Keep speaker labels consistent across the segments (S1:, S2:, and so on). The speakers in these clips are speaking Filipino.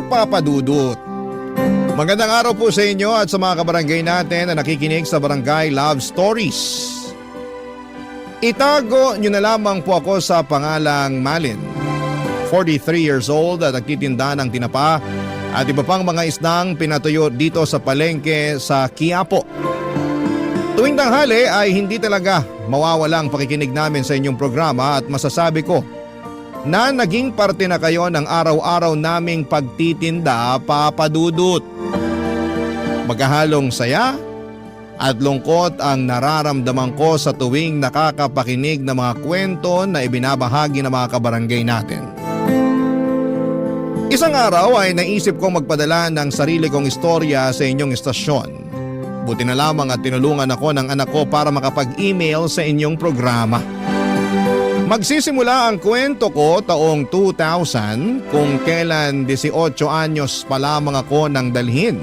S1: Papa Dudut. Magandang araw po sa inyo at sa mga kabarangay natin na nakikinig sa Barangay Love Stories. Itago nyo na lamang po ako sa pangalang Malin. 43 years old at nagtitinda ng tinapa at iba pang mga isdang pinatuyo dito sa palengke sa Quiapo. Tuwing tanghali ay hindi talaga mawawalang pakikinig namin sa inyong programa at masasabi ko na naging parte na kayo ng araw-araw naming pagtitinda, Papa Dudut. Magkahalong saya at lungkot ang nararamdaman ko sa tuwing nakakapakinig ng mga kwento na ibinabahagi ng mga kabarangay natin. Isang araw ay naisip kong magpadala ng sarili kong istorya sa inyong istasyon. Buti na lamang at tinulungan ako ng anak ko para makapag-email sa inyong programa. Magsisimula ang kwento ko taong 2000 kung kailan 18 anyos pa lamang ako nang dalhin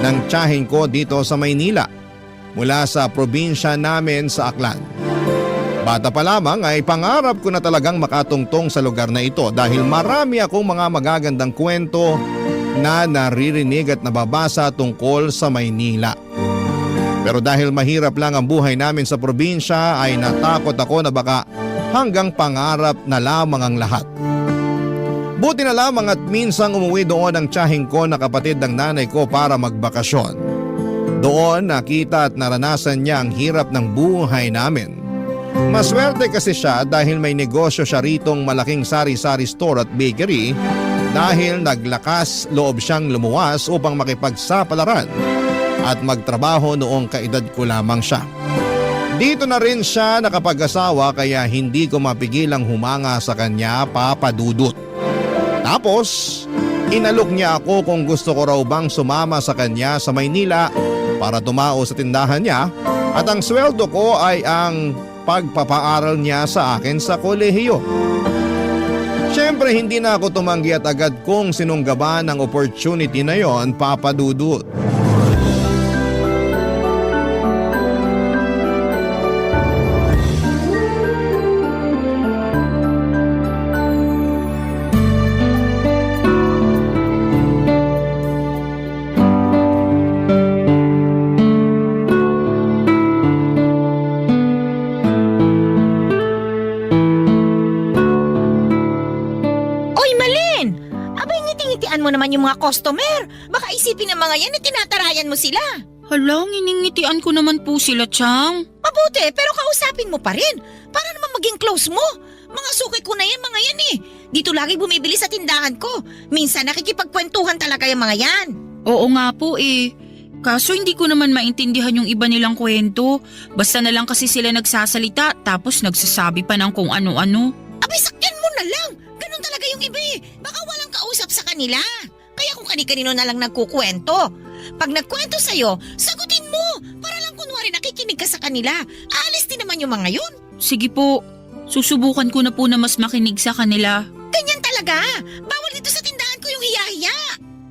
S1: ng tiyahin ko dito sa Maynila mula sa probinsya namin sa Aklan. Bata pa lamang ay pangarap ko na talagang makatungtong sa lugar na ito dahil marami akong mga magagandang kwento na naririnig at nababasa tungkol sa Maynila. Pero dahil mahirap lang ang buhay namin sa probinsya ay natakot ako na baka hanggang pangarap na lamang ang lahat. Buti na lamang at minsang umuwi doon ang tiyahing ko na kapatid ng nanay ko para magbakasyon. Doon nakita at naranasan niya ang hirap ng buhay namin. Maswerte kasi siya dahil may negosyo siya ritong malaking sari-sari store at bakery dahil naglakas loob siyang lumuwas upang makipagsapalaran at magtrabaho noong kaedad ko lamang siya. Dito na rin siya nakapag-asawa kaya hindi ko mapigilang humanga sa kanya, Papa Dudut. Tapos, inalok niya ako kung gusto ko raw bang sumama sa kanya sa Maynila para tumao sa tindahan niya at ang sweldo ko ay ang pagpapaaral niya sa akin sa kolehiyo. Siyempre hindi na ako tumanggi at agad kong sinunggaban ang opportunity na yon, Papa Dudut.
S2: Yung mga customer, baka isipin ng mga yan na tinatarayan mo sila.
S3: Hala, nginingitian ko naman po sila, Chang.
S2: Mabuti, pero kausapin mo pa rin. Para naman maging close mo. Mga suki ko na yan, mga yan eh. Dito lagi bumibili sa tindahan ko. Minsan nakikipagkwentuhan talaga yung mga yan.
S3: Oo nga po eh. Kaso hindi ko naman maintindihan yung iba nilang kwento. Basta na lang kasi sila nagsasalita tapos nagsasabi pa ng kung ano-ano.
S2: Abay, sakyan mo na lang. Ganun talaga yung iba eh. Baka walang kausap sa kanila. Kaya kung kani-kanino na lang nagkukwento. Pag nagkwento sa'yo, sagutin mo. Para lang kunwari nakikinig ka sa kanila. Aalis din naman yung mga yun.
S3: Sige po, susubukan ko na po na mas makinig sa kanila.
S2: Ganyan talaga. Bawal dito sa tindahan ko yung hiya-hiya.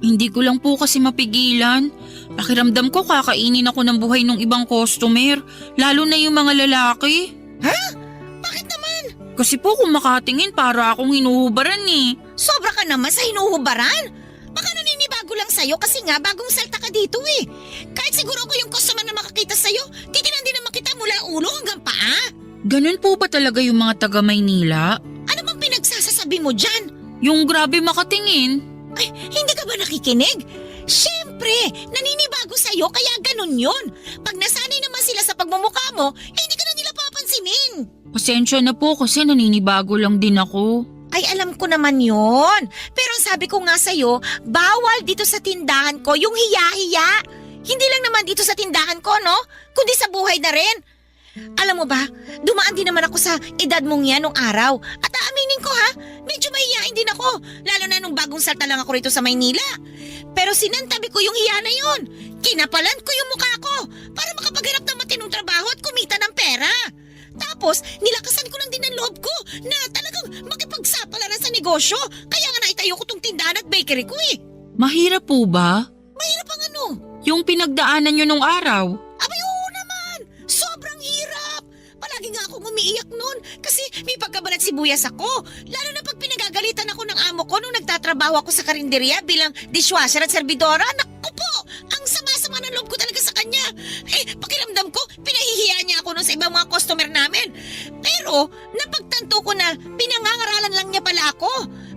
S3: Hindi ko lang po kasi mapigilan. Pakiramdam ko kakainin ako ng buhay ng ibang customer. Lalo na yung mga lalaki.
S2: Ha? Bakit naman?
S3: Kasi po kung makatingin para akong hinuhubaran eh.
S2: Sobra ka naman sa hinuhubaran. Baka naninibago lang sa'yo kasi nga bagong salta ka dito eh. Kahit siguro ako yung customer na makakita sa'yo, titinan din naman kita mula ulo hanggang paa.
S3: Ganun po ba talaga yung mga taga Maynila?
S2: Ano bang pinagsasasabi mo dyan?
S3: Yung grabe makatingin.
S2: Ay, hindi ka ba nakikinig? Siyempre, naninibago sa'yo kaya ganun yun. Pag nasanay naman sila sa pagmumukha mo, hindi ka na nila papansinin.
S3: Pasensya na po kasi naninibago lang din ako.
S2: Ay, alam ko naman yon. Pero ang sabi ko nga sa'yo, bawal dito sa tindahan ko yung hiya-hiya. Hindi lang naman dito sa tindahan ko, no? Kundi sa buhay na rin. Alam mo ba, dumaan din naman ako sa edad mong yan nung araw. At aaminin ko ha, medyo mahihain din ako. Lalo na nung bagong salta lang ako rito sa Maynila. Pero sinantabi ko yung hiya na yon. Kinapalan ko yung mukha ko para makapaghanap ng matinong trabaho at kumita ng pera. Tapos, nilakasan ko lang din ang loob ko na talagang makipagsapalaran sa negosyo. Kaya nga naitayo ko tong tindahan at bakery ko eh.
S3: Mahirap po ba?
S2: Mahirap ang ano?
S3: Yung pinagdaanan nyo nung araw.
S2: Abay, oo naman. Sobrang hirap. Palagi nga akong umiiyak noon kasi May pagkabalat sibuyas ako. Lalo na pag pinagagalitan ako ng amo ko nung nagtatrabaho ako sa karinderya bilang dishwasher at servidora. Naku po, ang sama-sama ng loob ko talaga sa kanya. Pakiramdam ko, pinahihiya niya ako nun sa ibang mga customer namin. Pero napagtanto ko na pinangangaralan lang niya pala ako.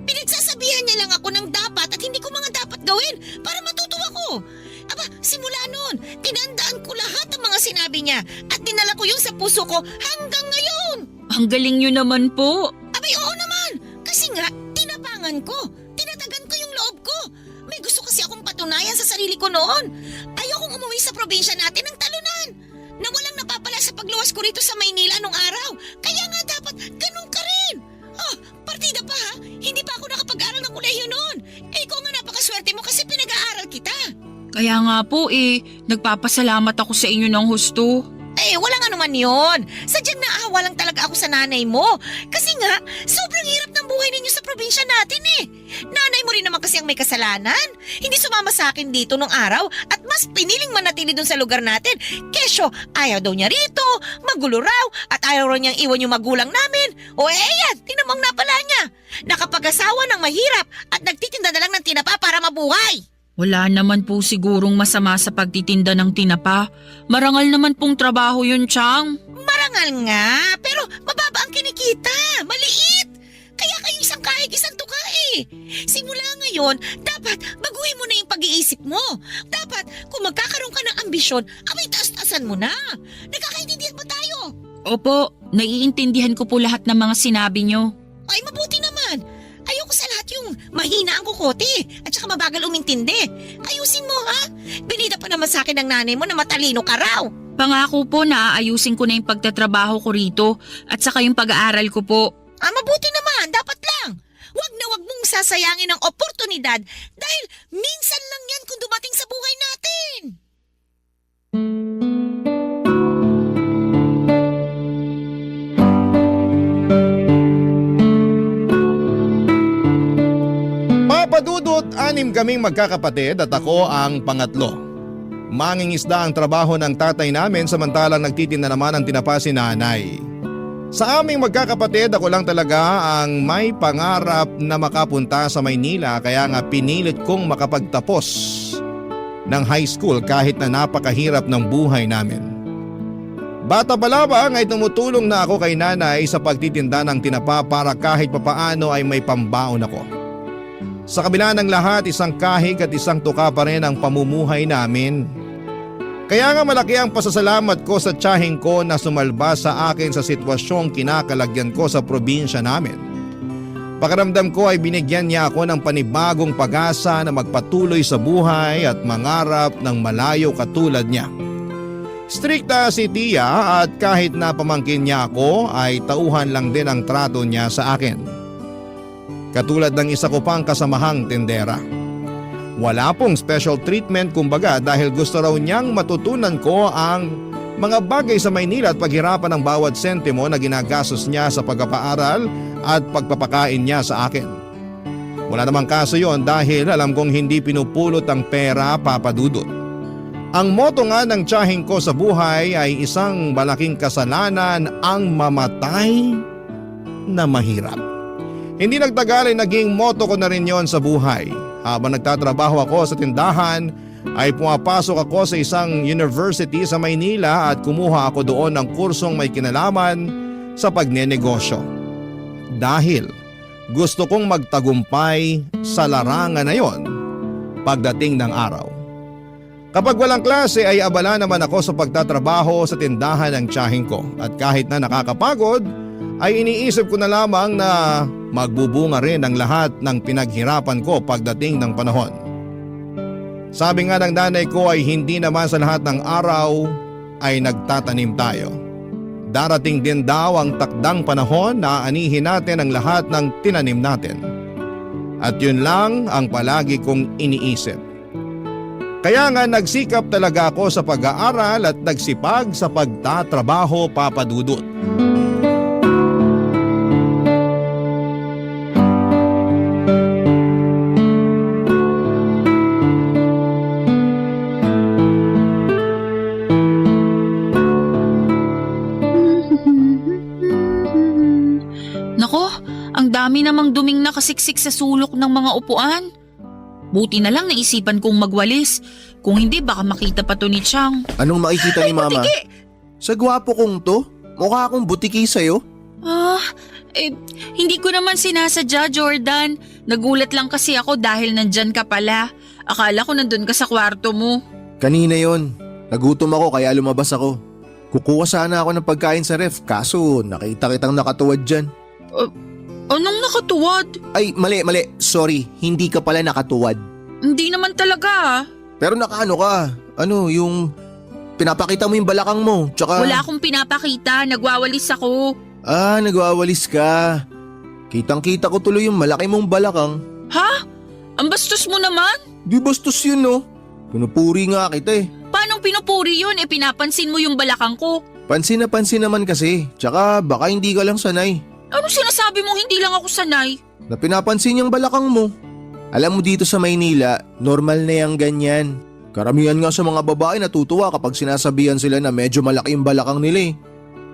S2: Pinagsasabihan niya lang ako ng dapat at hindi ko mga dapat gawin para matuto ako. Aba, simula noon, tinandaan ko lahat ng mga sinabi niya at dinala ko yun sa puso ko hanggang ngayon.
S3: Ang galing nyo naman po.
S2: Abay, oo naman. Kasi nga, tinapangan ko. Tinatagan ko yung loob ko. May gusto kasi akong patunayan sa sarili ko noon. Ayokong umuwi sa probinsya natin ng talunan. Na walang napapala sa pagluwas ko rito sa Maynila nung araw. Kaya nga dapat ganun ka rin. Partida pa ha. Hindi pa ako nakapag-aral ng kolehiyo noon. Ikaw nga napakaswerte mo kasi pinag-aaral kita.
S3: Kaya nga po nagpapasalamat ako sa inyo ng husto.
S2: Wala nga naman yun. Sadyang naawa lang talaga ako sa nanay mo. Kasi nga, sobrang hirap ng buhay ninyo sa probinsya natin Nanay mo rin naman kasi ang may kasalanan. Hindi sumama sa akin dito nung araw at mas piniling manatili dun sa lugar natin. Kesyo, ayaw daw niya rito, magulo raw, at ayaw raw niyang iwan yung magulang namin. Yan, tinamang napala niya. Nakapag-asawa ng mahirap at nagtitinda na lang ng tinapa para mabuhay.
S3: Wala naman po sigurong masama sa pagtitinda ng tinapa. Marangal naman pong trabaho yun, Chang.
S2: Marangal nga, pero mababa ang kinikita. Maliit. Kaya kayo isang kahig, isang tuka Simula ngayon, dapat baguhin mo na yung pag-iisip mo. Dapat, kung magkakaroon ka ng ambisyon, abay taas-taasan mo na. Nagkakaintindihan ba tayo?
S3: Opo, naiintindihan ko po lahat ng mga sinabi nyo.
S2: Ay, mabuti naman. Ayoko sa lahat yung mahina ang kukote at saka mabagal umintindi. Ayusin mo ha. Binida pa naman sa akin ng nanay mo na matalino ka raw.
S3: Pangako po na aayusin ko na yung pagtatrabaho ko rito at saka yung pag-aaral ko po.
S2: Mabuti naman. Dapat lang. Wag na wag mong sasayangin ang oportunidad dahil minsan lang yan kung dumating sa buhay natin.
S1: Papadudot, 6 kaming magkakapatid at ako ang pangatlo. Mangingisda ang trabaho ng tatay namin samantalang nagtitinda naman ang tinapa si nanay. Sa aming magkakapatid, ako lang talaga ang may pangarap na makapunta sa Maynila kaya nga pinilit kong makapagtapos ng high school kahit na napakahirap ng buhay namin. Bata pa lamang ay tumutulong na ako kay nanay sa pagtitinda ng tinapa para kahit papaano ay may pambaon ako. Sa kabila ng lahat, isang kahig at isang tuka pa rin ang pamumuhay namin. Kaya nga malaki ang pasasalamat ko sa tiyaheng ko na sumalba sa akin sa sitwasyong kinakalagyan ko sa probinsya namin. Pakiramdam ko ay binigyan niya ako ng panibagong pag-asa na magpatuloy sa buhay at mangarap ng malayo katulad niya. Strikta si Tia at kahit na pamangkin niya ako ay tauhan lang din ang trato niya sa akin. Katulad ng isa ko pang kasamahang tindera. Wala pong special treatment kumbaga dahil gusto raw niyang matutunan ko ang mga bagay sa Maynila at paghirapan ng bawat sentimo na ginagastos niya sa pagpapaaral at pagpapakain niya sa akin. Wala namang kaso yon dahil alam kong hindi pinupulot ang pera, Papa Dudut. Ang motto nga ng tiyaheng ko sa buhay ay isang malaking kasalanan ang mamatay na mahirap. Hindi nagtagal ay naging motto ko na rin yon sa buhay. Habang nagtatrabaho ako sa tindahan ay pumapasok ako sa isang university sa Maynila at kumuha ako doon ng kursong may kinalaman sa pagnenegosyo. Dahil gusto kong magtagumpay sa larangan na yon pagdating ng araw. Kapag walang klase ay abala naman ako sa pagtatrabaho sa tindahan ng tiyaheng ko at kahit na nakakapagod ay iniisip ko na lamang na magbubunga rin ang lahat ng pinaghirapan ko pagdating ng panahon. Sabi nga ng nanay ko ay hindi naman sa lahat ng araw ay nagtatanim tayo. Darating din daw ang takdang panahon na aanihin natin ang lahat ng tinanim natin. At yun lang ang palagi kong iniisip. Kaya nga nagsikap talaga ako sa pag-aaral at nagsipag sa pagtatrabaho, Papa Dudut.
S3: nakasiksik sa sulok ng mga upuan. Buti na lang naisipan kong magwalis. Kung hindi, baka makita pa to ni Chang.
S4: Anong makikita ni Mama?
S2: Butiki!
S4: Sa gwapo kong to? Mukha akong butiki sa'yo?
S3: Hindi ko naman sinasadya, Jordan. Nagulat lang kasi ako dahil nandyan ka pala. Akala ko nandun ka sa kwarto mo.
S4: Kanina yon. Nagutom ako kaya lumabas ako. Kukuha sana ako ng pagkain sa ref kaso nakita kitang nakatuwad dyan.
S3: Anong nakatuwad?
S4: Ay, mali. Sorry, hindi ka pala nakatuwad.
S3: Hindi naman talaga.
S4: Pero nakaano ka? Ano, yung pinapakita mo yung balakang mo. Tsaka…
S3: Wala akong pinapakita. Nagwawalis ako.
S4: Nagwawalis ka. Kitang-kita ko tuloy yung malaki mong balakang.
S3: Ha? Ang bastos mo naman?
S4: Di bastos yun, no? Pinupuri nga kita eh.
S3: Paanong pinupuri yun? Pinapansin mo yung balakang ko.
S4: Pansin na pansin naman kasi. Tsaka baka hindi ka lang sanay.
S3: Anong sinasabi mo hindi lang ako sanay?
S4: Na pinapansin yung balakang mo. Alam mo dito sa Maynila, normal na yung ganyan. Karamihan nga sa mga babae natutuwa kapag sinasabihan sila na medyo malaki yung balakang nila eh.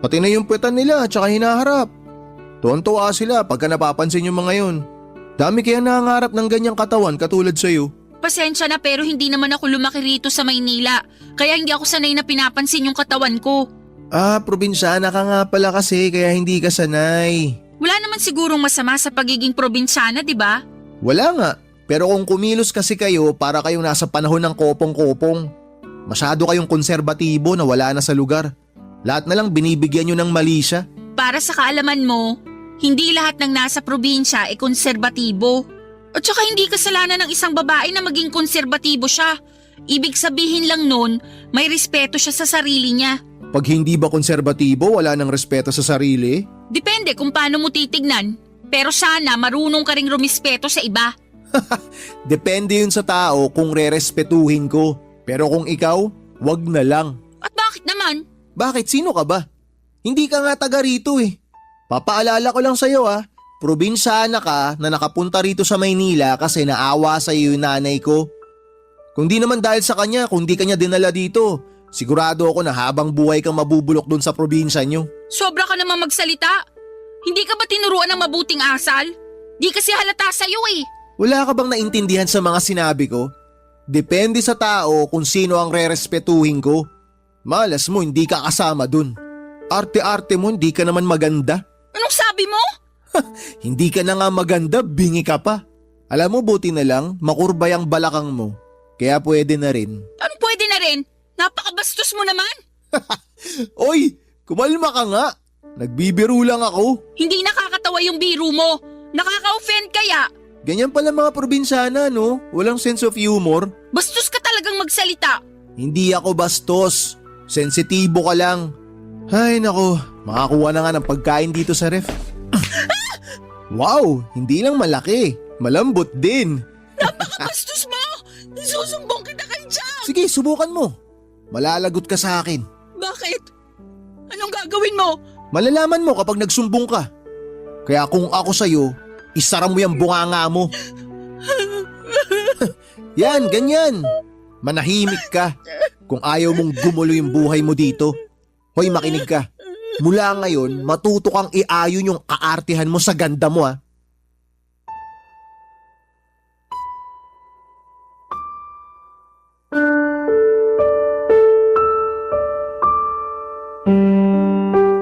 S4: Pati na yung puwetan nila at saka hinaharap. Tuwan-tuwa sila pagka napapansin yung mga yun. Dami kaya nangangarap ng ganyang katawan katulad sa'yo.
S3: Pasensya na pero hindi naman ako lumaki rito sa Maynila. Kaya hindi ako sanay na pinapansin yung katawan ko.
S4: Probinsyana ka nga pala kasi kaya hindi ka sanay.
S3: Wala naman sigurong masama sa pagiging probinsyana, di ba?
S4: Wala nga. Pero kung kumilos kasi kayo para kayong nasa panahon ng kopong-kopong. Masyado kayong konserbatibo na wala na sa lugar. Lahat na lang binibigyan nyo ng mali siya.
S3: Para sa kaalaman mo, hindi lahat ng nasa probinsya ay konserbatibo. At saka hindi kasalanan ng isang babae na maging konserbatibo siya. Ibig sabihin lang nun, may respeto siya sa sarili niya.
S4: Pag hindi ba konserbatibo, wala nang respeto sa sarili?
S3: Depende kung paano mo titignan. Pero sana marunong ka ring rumispeto sa iba.
S4: Depende yun sa tao kung rerespetuhin ko. Pero kung ikaw, wag na lang.
S3: At bakit naman?
S4: Bakit? Sino ka ba? Hindi ka nga taga rito eh. Papaalala ko lang sa'yo probinsyana ka na nakapunta rito sa Maynila kasi naawa sa'yo yung nanay ko. Kung di naman dahil sa kanya, kung di kanya dinala dito, sigurado ako na habang buhay kang mabubulok dun sa probinsya nyo.
S3: Sobra ka naman magsalita. Hindi ka ba tinuruan ng mabuting asal? Di kasi halata sa'yo eh.
S4: Wala ka bang naintindihan sa mga sinabi ko? Depende sa tao kung sino ang rerespetuhin ko. Malas mo, hindi ka kasama dun. Arte-arte mo, hindi ka naman maganda.
S3: Anong sabi mo?
S4: Hindi ka na nga maganda, bingi ka pa. Alam mo, buti na lang, makurbay ang balakang mo. Kaya pwede na rin.
S3: Anong pwede na rin? Napakabastos mo naman.
S4: Oy, kumalma ka nga. Nagbibiro lang ako.
S3: Hindi nakakatawa yung biro mo. Nakaka-offend kaya.
S4: Ganyan pala mga probinsyana, no? Walang sense of humor.
S3: Bastos ka talagang magsalita.
S4: Hindi ako bastos. Sensitibo ka lang. Ay nako, makakuha na nga ng pagkain dito sa ref. Wow, hindi lang malaki. Malambot din.
S3: Napakabastos mo. Susumbong kita kay Jack.
S4: Sige, subukan mo. Malalagot ka sa akin.
S3: Bakit? Anong gagawin mo?
S4: Malalaman mo kapag nagsumbong ka. Kaya kung ako sa'yo, isara mo yung bunganga mo. Yan, ganyan. Manahimik ka. Kung ayaw mong gumulo yung buhay mo dito. Hoy, makinig ka. Mula ngayon, matuto kang iayon yung kaartihan mo sa ganda mo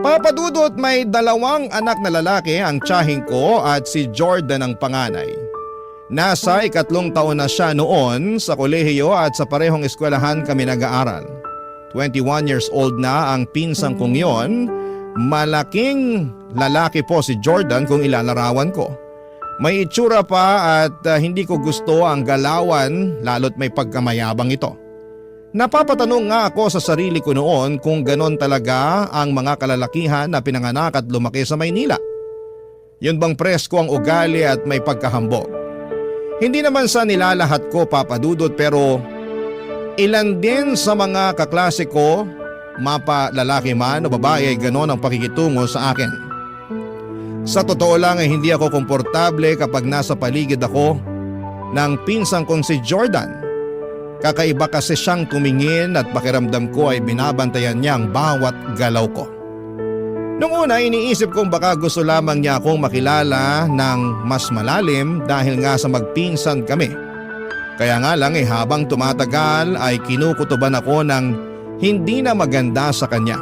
S1: Papadudot, may 2 anak na lalaki ang tiyahing ko at si Jordan ang panganay. Nasa 3 taon na siya noon sa kolehiyo at sa parehong eskwelahan kami nag-aaral. 21 years old na ang pinsang kong yon. Malaking lalaki po si Jordan kung ilalarawan ko. May itsura pa at hindi ko gusto ang galawan lalo't may pagkamayabang ito. Napapatanong nga ako sa sarili ko noon kung ganon talaga ang mga kalalakihan na pinanganak at lumaki sa Maynila. Yun bang presko ang ugali at may pagkahambog? Hindi naman sa nilalahat ko, Papa Dudut, pero ilan din sa mga kaklase ko, mapa lalaki man o babae, ganon ang pakikitungo sa akin. Sa totoo lang ay hindi ako komportable kapag nasa paligid ako ng pinsang kong si Jordan. Kakaiba kasi siyang tumingin at pakiramdam ko ay binabantayan niya ang bawat galaw ko. Noong una iniisip kong baka gusto lamang niya akong makilala ng mas malalim dahil nga sa magpinsan kami. Kaya nga lang habang tumatagal ay kinukutuban ako ng hindi na maganda sa kanya.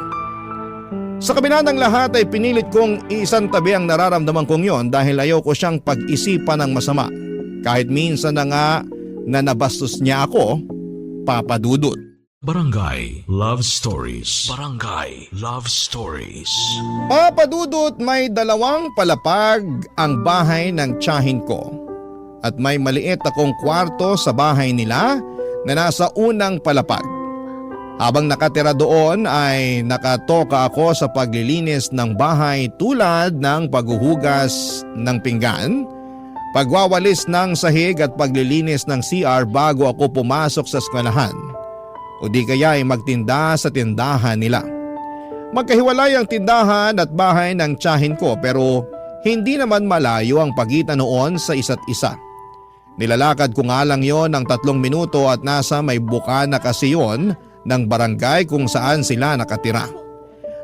S1: Sa kabila ng lahat ay pinilit kong isantabi ang nararamdaman kong yon dahil ayoko siyang pag-isipan ng masama. Kahit minsan na nga na nabastos niya ako, Papa Dudut.
S5: Barangay Love Stories. Barangay Love Stories.
S1: Papa Dudut, may 2 palapag ang bahay ng tiyahin ko. At may maliit akong kwarto sa bahay nila na nasa unang palapag. Habang nakatira doon ay nakatoka ako sa paglilinis ng bahay tulad ng paghuhugas ng pinggan, pagwawalis ng sahig at paglilinis ng CR bago ako pumasok sa eskwelahan. O di kaya ay magtinda sa tindahan nila. Magkahiwalay ang tindahan at bahay ng tiyahin ko pero hindi naman malayo ang pagitan noon sa isa't isa. Nilalakad ko nga lang yon ng 3 minuto at nasa may bukana kasi yon ng barangay kung saan sila nakatira.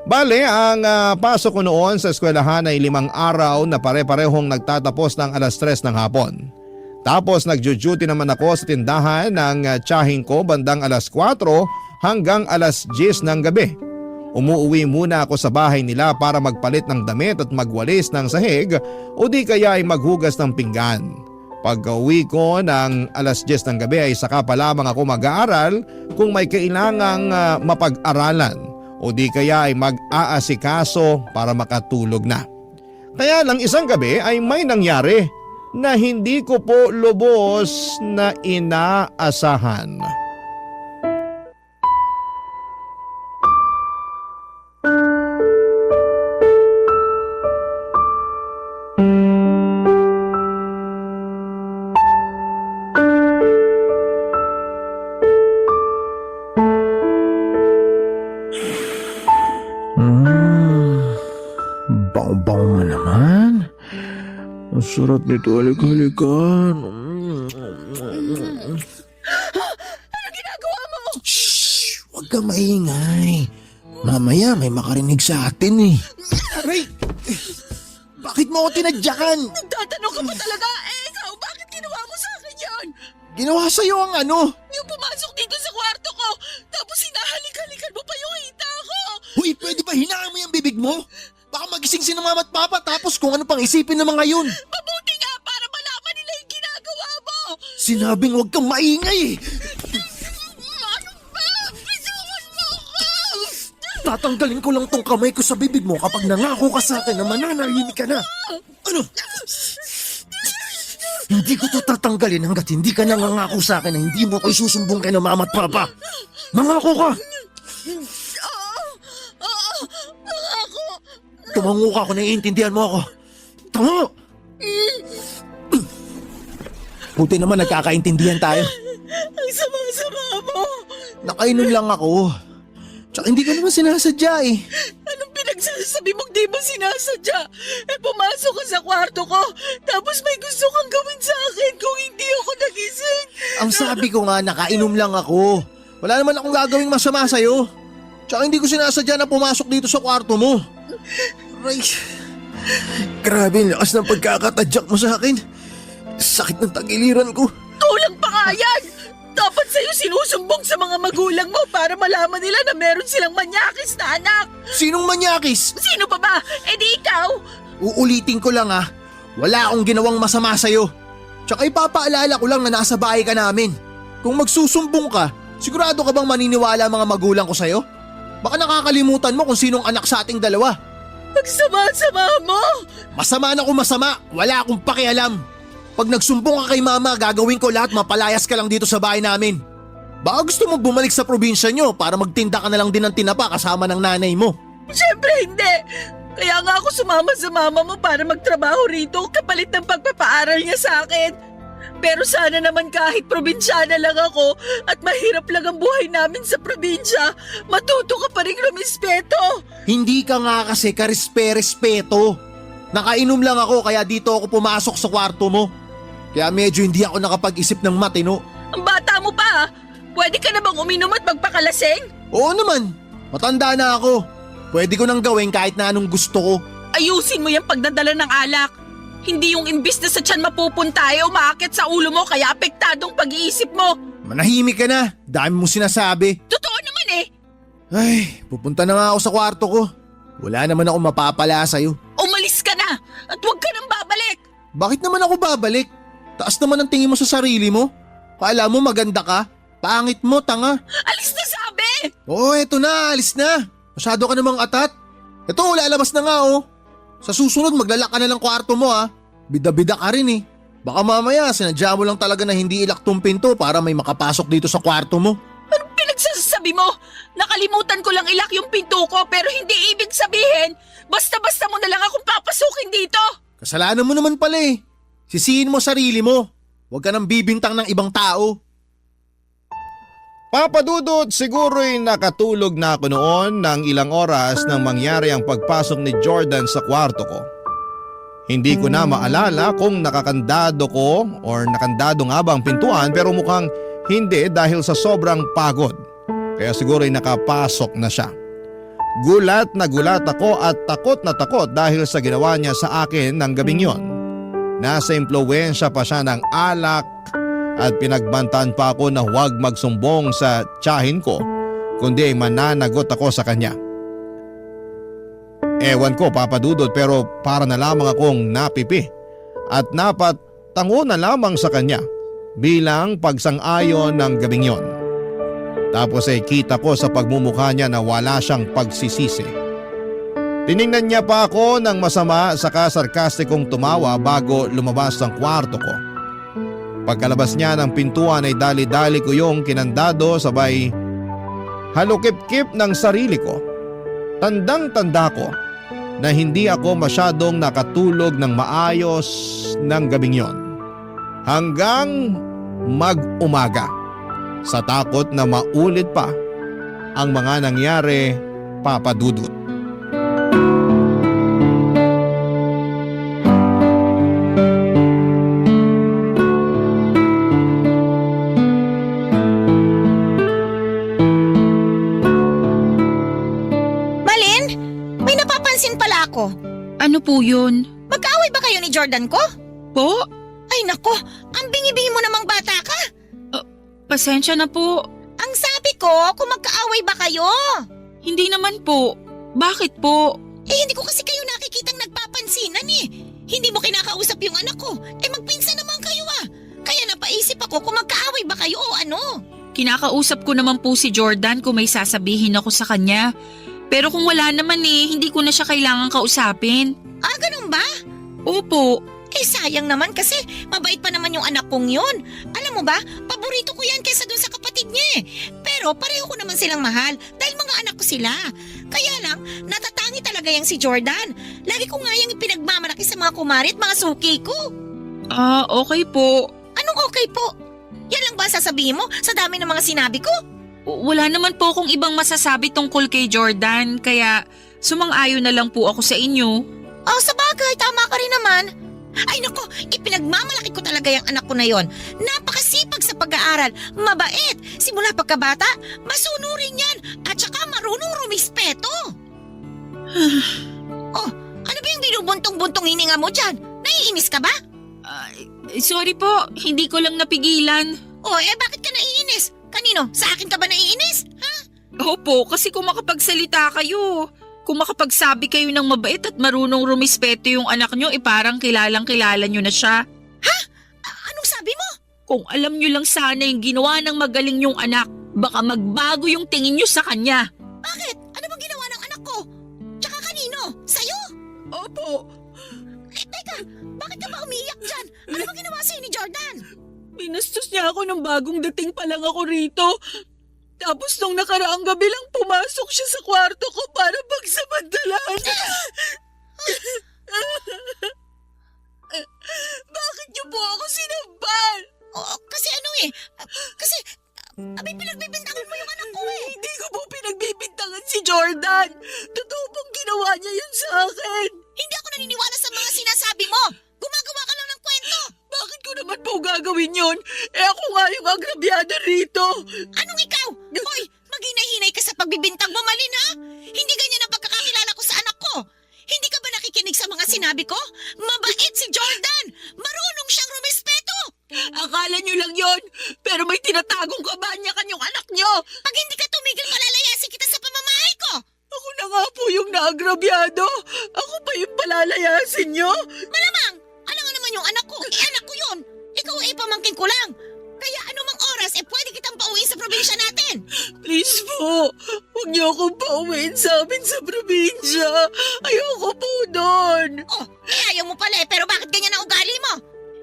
S1: Bale, ang pasok ko noon sa eskwelahan ay 5 araw na pare-parehong nagtatapos ng 3:00 ng hapon. Tapos nagjo-duty naman ako sa tindahan ng tiyahin ko bandang 4:00 hanggang 10:00 ng gabi. Umuuwi muna ako sa bahay nila para magpalit ng damit at magwalis ng sahig o di kaya ay maghugas ng pinggan. Pagka-uwi ko ng 10:00 ng gabi ay saka pa lamang ako mag-aaral kung may kailangang mapag-aralan o di kaya ay mag-aasikaso para makatulog na. Kaya lang isang gabi ay may nangyari na hindi ko po lubos na inaasahan.
S4: Bang-bang mo naman. Ang sarap nito, halik-halikan.
S2: Ano ginagawa mo?
S4: Shhh! Huwag kang maingay. Mamaya may makarinig sa atin eh. Aray! Bakit mo ako tinadyakan?
S2: Nagtatanong ka pa talaga? Ikaw, bakit ginawa mo sa akin yan?
S4: Ginawa sa'yo ang ano?
S2: Yung pumasok dito sa kwarto ko, tapos hinahalik-halikan mo pa yung hita ko.
S4: Huy, pwede ba hinaan mo yung bibig mo? Baka magising si mama at papa tapos kung ano pang isipin ng mga yun.
S2: Mabuti nga para malaman nila yung ginagawa mo.
S4: Sinabing huwag kang maingay eh.
S2: Ano ba? Bisuan mo ako!
S4: Tatanggalin ko lang tong kamay ko sa bibig mo kapag nangako ka sa akin na mananahimik ka na. Ano? Hindi ko to tatanggalin hanggat hindi ka nangangako sa akin na hindi mo ko isusumbong kay na mama at papa. Mangako ka!
S2: Ako!
S4: Tumango ka kung naiintindihan mo ako. Tango! Buti naman nagkakaintindihan tayo.
S2: Ang sama-sama mo!
S4: Nakainom lang ako. Tsaka hindi ko naman sinasadya eh.
S2: Anong pinagsasabi mong di mo sinasadya? Pumasok ka sa kwarto ko, tapos may gusto kang gawin sa akin kung hindi ako nagising.
S4: Ang sabi ko nga, nakainom lang ako. Wala naman akong gagawing masama sa'yo. Tsaka hindi ko sinasadya na pumasok dito sa kwarto mo. Aray. Grabe, ang lakas ng pagkakatadyak mo sa akin. Sakit ng tagiliran ko.
S2: Kulang pa nga yan! Dapat sa'yo sinusumbong sa mga magulang mo para malaman nila na meron silang manyakis na anak.
S4: Sinong manyakis?
S2: Sino pa ba? Eh di ikaw?
S4: Uulitin ko lang ha. Wala akong ginawang masama sa'yo. Tsaka ipapaalala ko lang na nasa bahay ka namin. Kung magsusumbong ka, sigurado ka bang maniniwala ang mga magulang ko sa'yo? Baka nakakalimutan mo kung sinong anak sa ating dalawa.
S2: Magsama-sama mo!
S4: Masama na kung masama, wala akong pakialam. Pag nagsumbong ka kay mama, gagawin ko lahat mapalayas ka lang dito sa bahay namin. Baka gusto mo bumalik sa probinsya nyo para magtinda ka na lang din ng tinapa kasama ng nanay mo.
S2: Siyempre hindi! Kaya nga ako sumama sa mama mo para magtrabaho rito kapalit ng pagpapaaral niya sa akin. Pero sana naman kahit probinsyana lang ako at mahirap lang ang buhay namin sa probinsya, matuto ka pa rin rumispeto.
S4: Hindi ka nga kasi karespe-respeto. Nakainom lang ako kaya dito ako pumasok sa kwarto mo. Kaya medyo hindi ako nakapag-isip ng matino.
S2: Ang bata mo pa, pwede ka na bang uminom at magpakalasing?
S4: Oo naman, matanda na ako. Pwede ko nang gawin kahit na anong gusto ko.
S3: Ayusin mo yung pagdadala ng alak. Hindi yung imbis na sa tiyan mapupunta ay umaakit sa ulo mo kaya apektadong pag-iisip mo.
S4: Manahimik ka na. Dami mong sinasabi.
S3: Totoo naman eh.
S4: Ay, pupunta na nga ako sa kwarto ko. Wala naman ako mapapala sa'yo.
S3: Umalis ka na at huwag ka nang babalik.
S4: Bakit naman ako babalik? Taas naman ang tingin mo sa sarili mo. Kala mo maganda ka? Pangit mo, tanga.
S3: Alis na sabi!
S4: Oo, eto na, alis na. Masyado ka namang atat. Eto, lalabas na nga oh. Sa susunod, maglalak ka na ng kwarto mo ah. Bida-bida ka rin eh. Baka mamaya, sinadya mo lang talaga na hindi ilak tong pinto para may makapasok dito sa kwarto mo.
S3: Anong pinagsasabi mo? Nakalimutan ko lang ilak yung pinto ko pero hindi ibig sabihin basta-basta mo na lang akong papasukin dito.
S4: Kasalanan mo naman pala eh. Sisihin mo sarili mo. Huwag ka nang bibintang ng ibang tao.
S1: Papa Dudut, siguro'y nakatulog na ako noon ng ilang oras nang mangyari ang pagpasok ni Jordan sa kwarto ko. Hindi ko na maalala kung nakakandado ko or nakandado nga ba ang pintuan pero mukhang hindi dahil sa sobrang pagod. Kaya siguro'y nakapasok na siya. Gulat na gulat ako at takot na takot dahil sa ginawa niya sa akin ng gabing yon. Nasa impluwensya pa siya ng alak at pinagbantaan pa ako na huwag magsumbong sa tiyahin ko kundi ay mananagot ako sa kanya. Ewan ko Papa Dudut pero para na lamang akong napipi at napatango na lamang sa kanya bilang pagsang-ayon ng gabing yon. Tapos ay kita ko sa pagmumukha niya na wala siyang pagsisisi. Tiningnan niya pa ako ng masama saka sarkastikong tumawa bago lumabas ng kwarto ko. Pagkalabas niya ng pintuan ay dali-dali ko yung kinandado sabay halukip-kip ng sarili ko. Tandang-tanda ko na hindi ako masyadong nakatulog ng maayos ng gabing yon. Hanggang mag-umaga sa takot na maulit pa ang mga nangyari, Papa Dudut.
S3: Ano po yun?
S2: Magkaaway ba kayo ni Jordan ko?
S3: Po?
S2: Ay nako, ang bingi-bingi mo namang bata ka.
S3: Pasensya na po.
S2: Ang sabi ko, kung magkaaway ba kayo?
S3: Hindi naman po. Bakit po?
S2: Hindi ko kasi kayo nakikitang nagpapansinan eh. Hindi mo kinakausap yung anak ko. Magpinsan naman kayo ah. Kaya napaisip ako kung magkaaway ba kayo o ano.
S3: Kinakausap ko naman po si Jordan kung may sasabihin ako sa kanya. Pero kung wala naman hindi ko na siya kailangan kausapin.
S2: Ganun ba?
S3: Opo.
S2: Sayang naman kasi mabait pa naman yung anak kong yun. Alam mo ba, paborito ko yan kaysa dun sa kapatid niya eh. Pero pareho ko naman silang mahal dahil mga anak ko sila. Kaya lang, natatangi talaga yung si Jordan. Lagi ko nga yung ipinagmamalaki sa mga kumari at mga suki ko.
S3: Okay po.
S2: Anong okay po? Yan lang ba sasabihin mo sa dami ng mga sinabi ko?
S3: Wala naman po akong ibang masasabi tungkol kay Jordan, kaya sumang-ayon na lang po ako sa inyo.
S2: Sa bagay, tama ka rin naman. Ay nako, ipinagmamalaki ko talaga yung anak ko na yon. Napakasipag sa pag-aaral, mabait, simula pagkabata, masunurin yan, at saka marunong rumispeto. Ano ba yung binubuntong-buntong hininga mo dyan? Naiinis ka ba?
S3: Sorry po, hindi ko lang napigilan.
S2: Bakit ka naiinis? Kanino? Sa akin ka ba naiinis? Ha?
S3: Opo, kasi kung makapagsalita kayo, kung makapagsabi kayo ng mabait at marunong rumispeto yung anak nyo, parang kilalang-kilala nyo na siya.
S2: Ha? Anong sabi mo?
S3: Kung alam nyo lang sana yung ginawa ng magaling yung anak, baka magbago yung tingin nyo sa kanya.
S2: Bakit? Ano bang ginawa ng anak ko? Tsaka kanino? Sa'yo?
S3: Opo.
S2: Teka, bakit ka ba umiiyak dyan? Ano bang ginawa sa'yo ni Jordan?
S3: Binastos niya ako nung bagong dating pa lang ako rito. Tapos nung nakaraang gabi lang pumasok siya sa kwarto ko para pagsamantalaan. Bakit niyo po ako sinampal?
S2: Kasi kasi pinagbibintangan mo yung anak ko eh.
S3: Hindi ko po pinagbibintangan si Jordan. Totoo pong ginawa niya yun sa akin.
S2: Hindi ako naniniwala sa mga sinasabi mo. Gumagawa ka lang ng kwento.
S3: Bakit ko naman po gagawin yun? Ako nga yung agrabyada rito.
S2: Anong ikaw? Hoy, maghinay-hinay ka sa pagbibintang mo, Malin ha? Hindi ganyan ang pagkakakita nakikinig sa mga sinabi ko? Mabait si Jordan! Marunong siyang rumispeto!
S3: Akala nyo lang yon, pero may tinatagong kabanya-kanyong anak nyo.
S2: Pag hindi ka tumigil, malalayasin kita sa pamamahay ko!
S3: Ako na nga po yung naagrabyado. Ako pa yung palalayasin nyo.
S2: Malamang! Alam nga naman yung anak ko. Anak ko yun! Ikaw ay pamangkin ko lang! Kaya anumang oras, pwede kitang pauwiin sa probinsya natin!
S3: Please po, huwag niyo akong pauwiin sa amin sa probinsya. Ayoko po doon.
S2: Oh, ayaw mo pala pero bakit ganyan ang ugali mo?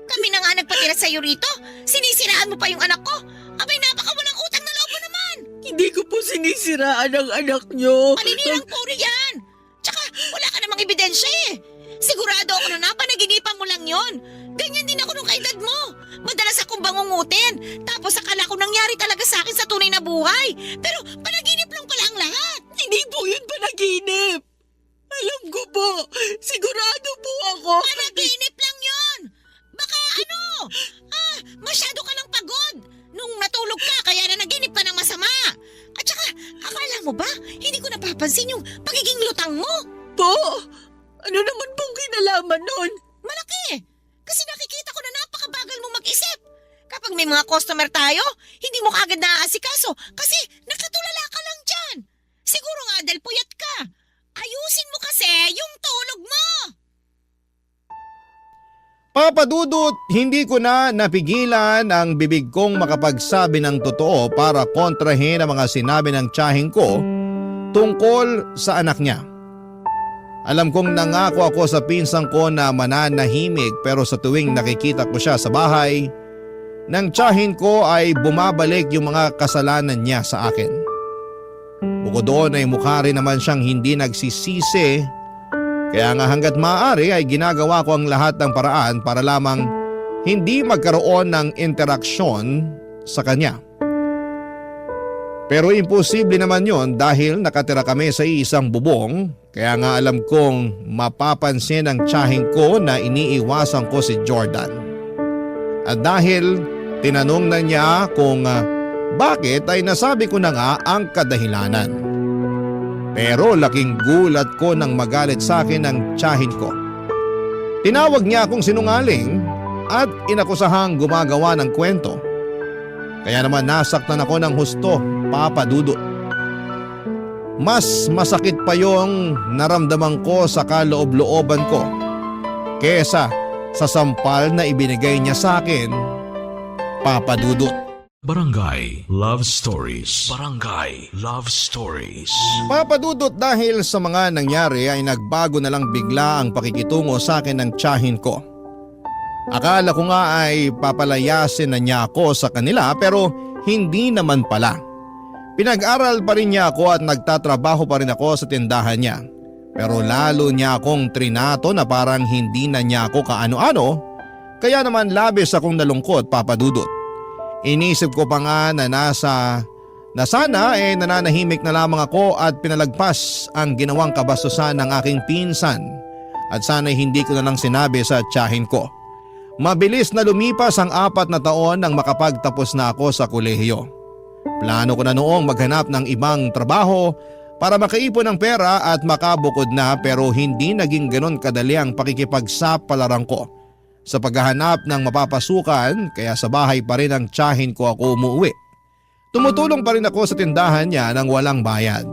S2: Kami na nga nagpatira sa'yo rito. Sinisiraan mo pa yung anak ko. Abay, napakawalang utang na loob mo naman.
S3: Hindi ko po sinisiraan ang anak niyo.
S2: Maninirang puri yan. Tsaka, wala ka namang ebidensya eh. Sigurado ako na napanaginipan mo lang yon. Ganyan din ako nung kaedad mo. Madalas akong bangungutin. Tapos akala ko nangyari talaga sa akin sa tunay na buhay. Pero panaginip lang pala ang lahat.
S3: Hindi po yun panaginip. Alam ko po. Sigurado po ako.
S2: Panaginip lang yon. Baka masyado ka lang pagod. Nung natulog ka, kaya na naginip ka ng masama. At saka, akala mo ba, hindi ko napapansin yung pagiging lutang mo?
S3: Po? Ano naman pong kinalaman nun?
S2: Malaki. Kasi nakikita ko na napakabagal mo mag-isip. Kapag may mga customer tayo, hindi mo kaagad naaasikaso kasi nakatulala ka lang dyan. Siguro nga dahil puyat ka. Ayusin mo kasi yung tulog mo.
S1: Papa Dudut, hindi ko na napigilan ang bibig kong makapagsabi ng totoo para kontrahin ang mga sinabi ng tiyahing ko tungkol sa anak niya. Alam kong nangako ako sa pinsang ko na mananahimik pero sa tuwing nakikita ko siya sa bahay, ng tiyahin ko ay bumabalik yung mga kasalanan niya sa akin. Bukod doon ay mukha rin naman siyang hindi nagsisisi. Kaya nga hanggat maaari ay ginagawa ko ang lahat ng paraan para lamang hindi magkaroon ng interaksyon sa kanya. Pero imposible naman yon dahil nakatira kami sa isang bubong, kaya nga alam kong mapapansin ang tiyahing ko na iniiwasan ko si Jordan. At dahil tinanong na niya kung bakit ay nasabi ko na nga ang kadahilanan. Pero laking gulat ko nang magalit sa akin ang tiyahin ko. Tinawag niya akong sinungaling at inakusahang gumagawa ng kwento. Kaya naman nasaktan ako ng husto, Papa Dudut. Mas masakit pa yung naramdaman ko sa kaloob-looban ko kesa sa sampal na ibinigay niya sa akin, Papa Dudut.
S5: Barangay Love Stories. Barangay Love Stories.
S1: Papa Dudut, dahil sa mga nangyari ay nagbago na lang bigla ang pakikitungo sa akin ng tiyahin ko. Akala ko nga ay papalayasin na niya ako sa kanila pero hindi naman pala. Pinag-aral pa rin niya ako at nagtatrabaho pa rin ako sa tindahan niya. Pero lalo niya akong trinato na parang hindi na niya ako kaano-ano, kaya naman labis akong nalungkot, Papa Dudut. Inisip ko pa nga na sana nananahimik na lamang ako at pinalagpas ang ginawang kabastusan ng aking pinsan at sana hindi ko na lang sinabi sa tiyahin ko. Mabilis na lumipas ang 4 na taon nang makapagtapos na ako sa kolehiyo. Plano ko na noong maghanap ng ibang trabaho para makaipon ng pera at makabukod na pero hindi naging ganon kadali ang pakikipagsapalaran ko. Sa paghahanap ng mapapasukan kaya sa bahay pa rin ang tiyahin ko ako umuwi. Tumutulong pa rin ako sa tindahan niya nang walang bayad.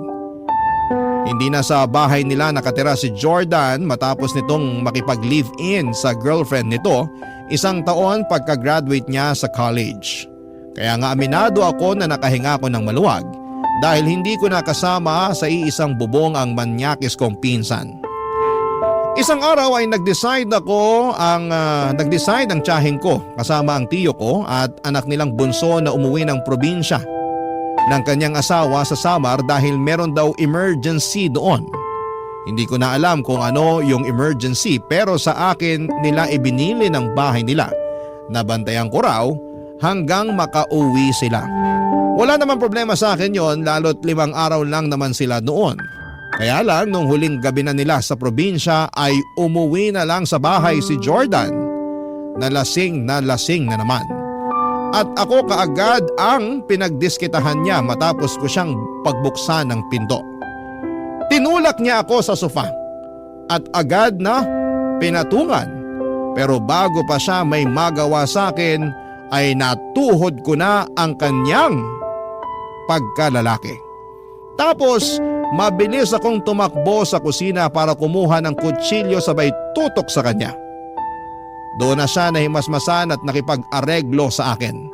S1: Hindi na sa bahay nila nakatira si Jordan matapos nitong makipag-live-in sa girlfriend nito 1 taon pagka-graduate niya sa college. Kaya nga aminado ako na nakahinga ko ng maluwag dahil hindi ko nakasama sa iisang bubong ang manyakis kong pinsan. Isang araw ay nag-decide ang tiyahin ko kasama ang tiyo ko at anak nilang bunso na umuwi ng probinsya ng kanyang asawa sa Samar dahil meron daw emergency doon. Hindi ko na alam kung ano yung emergency pero sa akin nila ibinili ng bahay nila. Nabantayan ko raw hanggang makauwi sila. Wala namang problema sa akin yon lalo't 5 araw lang naman sila noon. Kaya lang nung huling gabi na nila sa probinsya ay umuwi na lang sa bahay si Jordan na lasing na naman. At ako kaagad ang pinagdiskitahan niya matapos ko siyang pagbuksan ng pinto. Tinulak niya ako sa sofa at agad na pinatungan. Pero bago pa siya may magawa sa akin ay natuhod ko na ang kanyang pagkalalaki. Tapos mabilis akong tumakbo sa kusina para kumuha ng kutsilyo sabay tutok sa kanya. Doon na siya nahimasmasan at nakipag-areglo sa akin.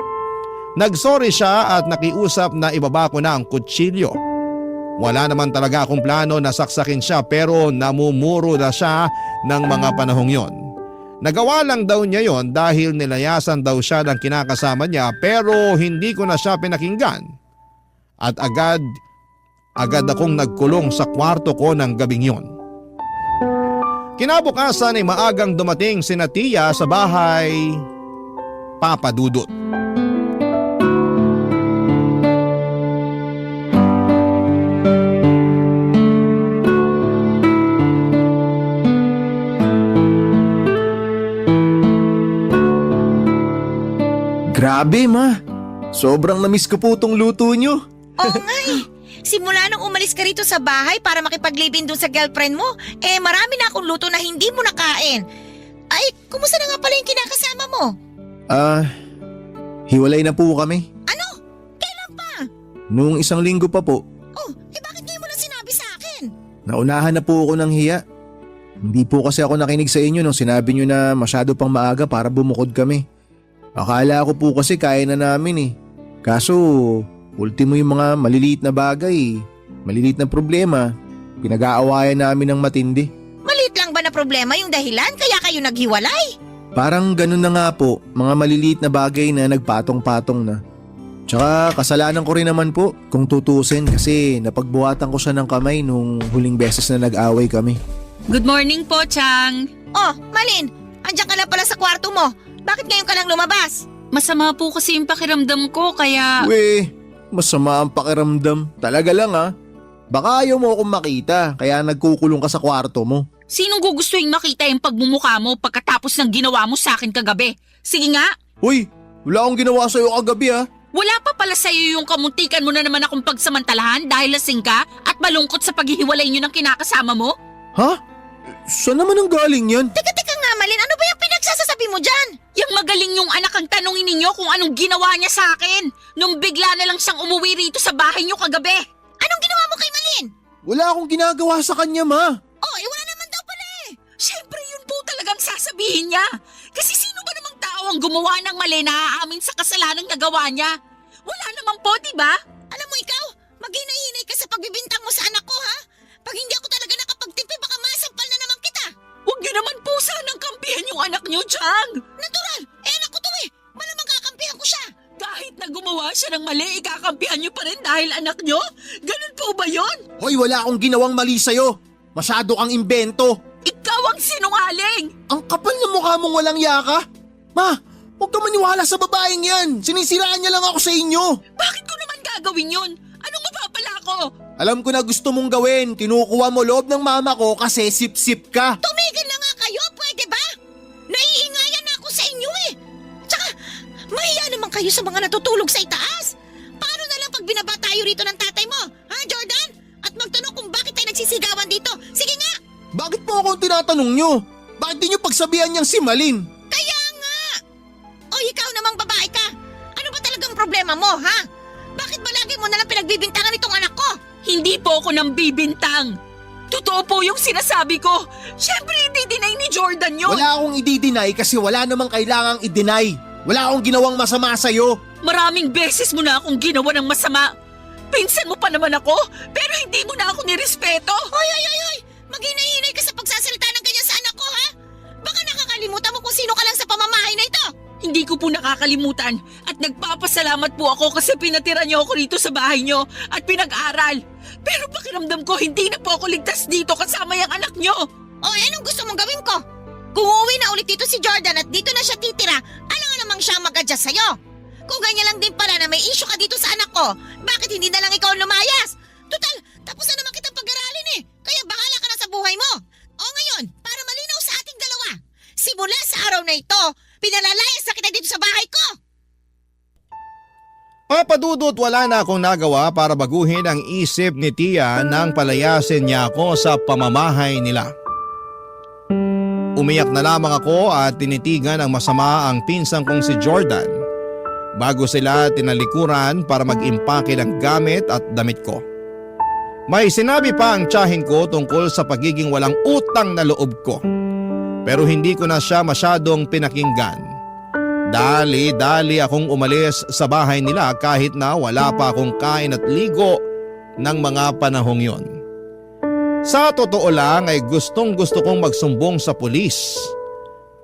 S1: Nagsorry siya at nakiusap na ibaba ko na ang kutsilyo. Wala naman talaga akong plano na saksakin siya pero namumuro na siya ng mga panahong yon. Nagawa lang daw niya yon dahil nilayasan daw siya ng kinakasama niya pero hindi ko na siya pinakinggan. At agad akong nagkulong sa kwarto ko ng gabing yon. Kinabukasan ay maagang dumating si Tia sa bahay Papa Dudut.
S4: Grabe ma, sobrang namiss ko po tong luto nyo.
S2: Oo nga eh. Simula nung umalis ka rito sa bahay para makipag-live-in dun sa girlfriend mo, marami na akong luto na hindi mo nakain. Ay, kumusta na nga pala yung kinakasama mo?
S4: Hiwalay na po kami.
S2: Ano? Kailan pa?
S4: Noong 1 linggo pa po.
S2: Oh, bakit ngayon mo lang sinabi sa akin?
S4: Naunahan na po ako ng hiya. Hindi po kasi ako nakinig sa inyo nung sinabi nyo na masyado pang maaga para bumukod kami. Akala ko po kasi kaya na namin eh. Kaso, ultimo yung mga maliliit na bagay, maliliit na problema, pinag-aawayan namin ng matindi.
S2: Maliit lang ba na problema yung dahilan kaya kayo naghiwalay?
S4: Parang ganun na nga po, mga maliliit na bagay na nagpatong-patong na. Tsaka kasalanan ko rin naman po kung tutusin kasi napagbuhatan ko siya ng kamay nung huling beses na nag-away kami.
S3: Good morning po, Chang.
S2: Oh, Malin, andyan ka lang pala sa kwarto mo. Bakit ngayon ka lang lumabas?
S3: Masama po kasi yung pakiramdam ko kaya…
S4: Weh, masama ang pakiramdam. Talaga lang ah. Baka ayaw mo akong makita kaya nagkukulong ka sa kwarto mo.
S3: Sinong gugustuhin makita yung pagmumukha mo pagkatapos ng ginawa mo sa akin kagabi? Sige nga.
S4: Uy, wala akong ginawa sa'yo kagabi ah.
S3: Wala pa pala sa'yo yung kamuntikan mo na naman akong pagsamantalahan dahil lasing ka at malungkot sa paghihiwalay nyo ng kinakasama mo?
S4: Ha? Saan naman ang galing yan?
S2: Teka nga, Malin, ano ba yung pinagsasasabi mo dyan?
S3: Yang magaling yung anak ang tanongin ninyo kung anong ginawa niya sa akin nung bigla na lang siyang umuwi rito sa bahay niyo kagabi.
S2: Anong ginawa mo kay Malin?
S4: Wala akong ginagawa sa kanya ma.
S2: Oh, wala naman daw pala eh.
S3: Siyempre yun po talagang sasabihin niya. Kasi sino ba namang tao ang gumawa ng mali na aamin sa kasalanang nagawa niya? Wala naman po, diba?
S2: Alam mo ikaw, maghinay-hinay ka sa pagbibintang mo sa anak ko ha? Pag hindi ako talaga nakapagtimpi, baka masampal na naman kita.
S3: Huwag niyo naman po sanang kampihan yung anak niyo, Chang.
S2: Natural, anak ko to eh. Malamang kakampihan ko siya.
S3: Kahit na gumawa siya ng mali, ikakampihan niyo pa rin dahil anak niyo? Ganun po ba yon?
S4: Hoy, wala akong ginawang mali sa'yo. Masyado kang imbento.
S3: Ikaw ang sinungaling!
S4: Ang kapal ng mukha mong walang yaka. Ma, huwag ka maniwala sa babaeng yan. Sinisiraan niya lang ako sa inyo.
S3: Bakit ko naman gagawin yun? Anong mapapala ko?
S4: Alam ko na gusto mong gawin. Kinukuha mo loob ng mama ko kasi sip-sip ka.
S2: Tumigil na nga kayo, pwede ba? Naiingayan na ako sa inyo eh. Tsaka, mahiya naman kayo sa mga natutulog sa itaas. Paano na lang pag binaba tayo rito ng tatay mo? Ha, Jordan? At magtanong kung bakit tayo nagsisigawan dito. Sige nga!
S4: Bakit po ako tinatanong nyo? Bakit di nyo pagsabihan niyang si Malin?
S2: Kaya nga! O ikaw namang babae ka. Ano ba talagang problema mo, ha? Bakit ba lagi mo nalang pinagbibintangan itong anak ko?
S3: Hindi po ako nang bibintang. Totoo po yung sinasabi ko. Siyempre hindi deny ni Jordan yun.
S4: Wala akong i-deny kasi wala namang kailangang i-deny. Wala akong ginawang masama sa'yo.
S3: Maraming beses mo na akong ginawa ng masama. Pinsan mo pa naman ako, pero hindi mo na ako nirespeto.
S2: Hoy! Maghinay-hinay ka sa pagsasalita ng ganyan sa anak ko, ha? Baka nakakalimutan mo kung sino ka lang sa pamamahay na ito.
S3: Hindi ko po nakakalimutan at nagpapasalamat po ako kasi pinatira niyo ako rito sa bahay niyo at pinag-aral. Pero pakiramdam ko hindi na po ako ligtas dito kasama yung anak niyo.
S2: O, anong gusto mong gawin ko? Kung uuwi na ulit dito si Jordan at dito na siya titira, ano nga namang siya mag-adjust sa'yo? Kung ganyan lang din pala na may issue ka dito sa anak ko, bakit hindi na lang ikaw lumayas? Total, tapos na naman kitang pag-aralin eh. Kaya bahala ka na sa buhay mo. O ngayon, para malinaw sa ating dalawa, simula sa araw na ito, pinalalayas na kita dito sa bahay ko.
S1: Papa Dudut, wala na akong nagawa para baguhin ang isip ni Tia nang palayasin niya ako sa pamamahay nila. Umiyak na lamang ako at tinitigan ang masama ang pinsang kong si Jordan bago sila tinalikuran para mag-impake ng gamit at damit ko. May sinabi pa ang tiyahin ko tungkol sa pagiging walang utang na loob ko, pero hindi ko na siya masyadong pinakinggan. Dali-dali akong umalis sa bahay nila kahit na wala pa akong kain at ligo ng mga panahong yon. Sa totoo lang ay gustong-gusto kong magsumbong sa pulis,